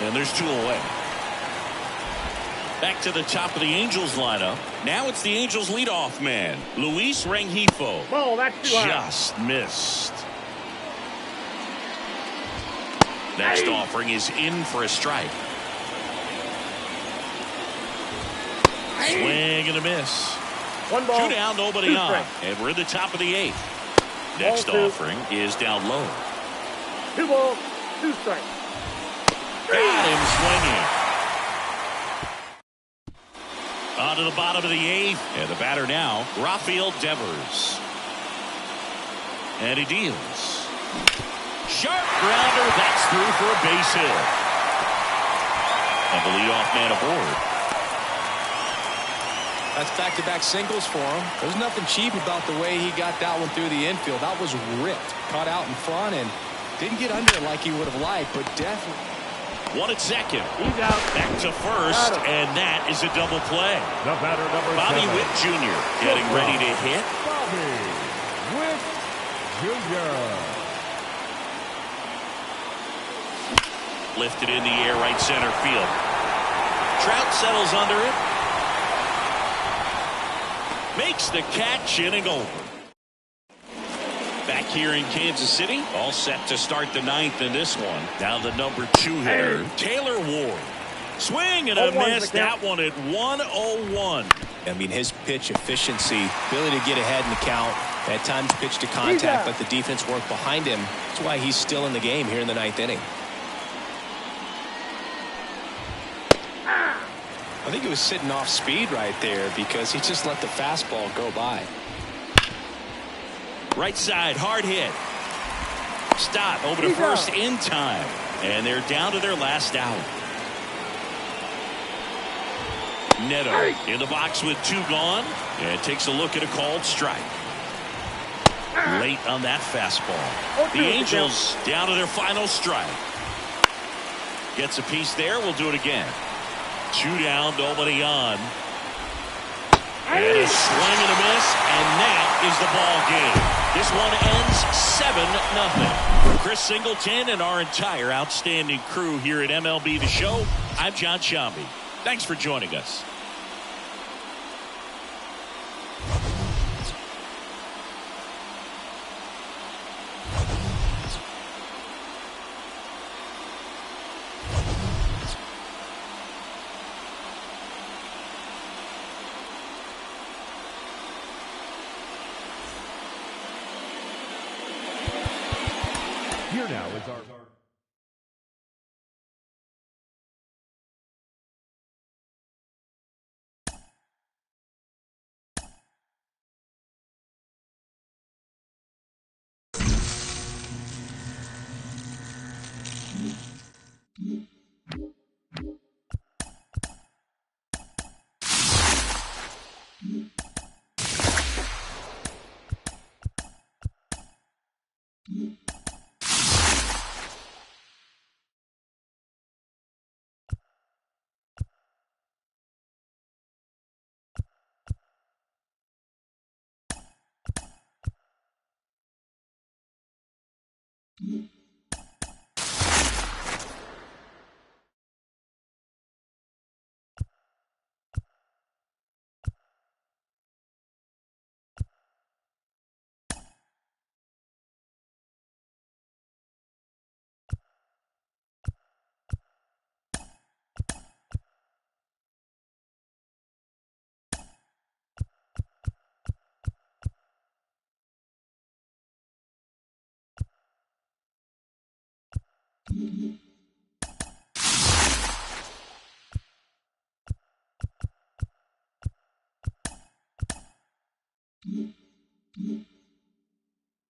And there's 2 away. Back to the top of the Angels lineup. Now it's the Angels leadoff man, Luis Rengifo. Ball, that's too high. Just missed. Next offering is in for a strike. Swing and a miss. 1 ball. 2 down, nobody 2 on. strikes. And we're in the top of the 8th. Next offering is down low. 2 balls, 2 strikes. Got him swinging. On to the bottom of the 8th. And the batter now, Rafael Devers. And he deals. Sharp grounder. That's through for a base hit. And the leadoff man aboard. That's back-to-back singles for him. There's nothing cheap about the way he got that one through the infield. That was ripped. Caught out in front and didn't get under it like he would have liked, but definitely. 1 at second. He's out. Back to first, and that is a double play. The batter, number Bobby 7. Witt Jr. getting ready to hit. Bobby Witt Jr. Lifted in the air, right center field. Trout settles under it. Makes the catch, inning over. Back here in Kansas City, all set to start the ninth in this one. Now the number 2 hitter, Taylor Ward. Swing and a miss. That one at 101. I mean, his pitch efficiency, ability to get ahead in the count, at times pitch to contact, but the defense worked behind him. That's why he's still in the game here in the ninth inning. I think he was sitting off speed right there because he just let the fastball go by. Right side, hard hit. Stop over to first in time. And they're down to their last out. Neto in the box with 2 gone. And takes a look at a called strike. Late on that fastball. The Angels down to their final strike. Gets a piece there. We'll do it again. 2 down, nobody on. And a swing and a miss, and that is the ball game. This one ends 7-0. For Chris Singleton and our entire outstanding crew here at MLB The Show, I'm John Shambi. Thanks for joining us. Here now is our Mm-hmm.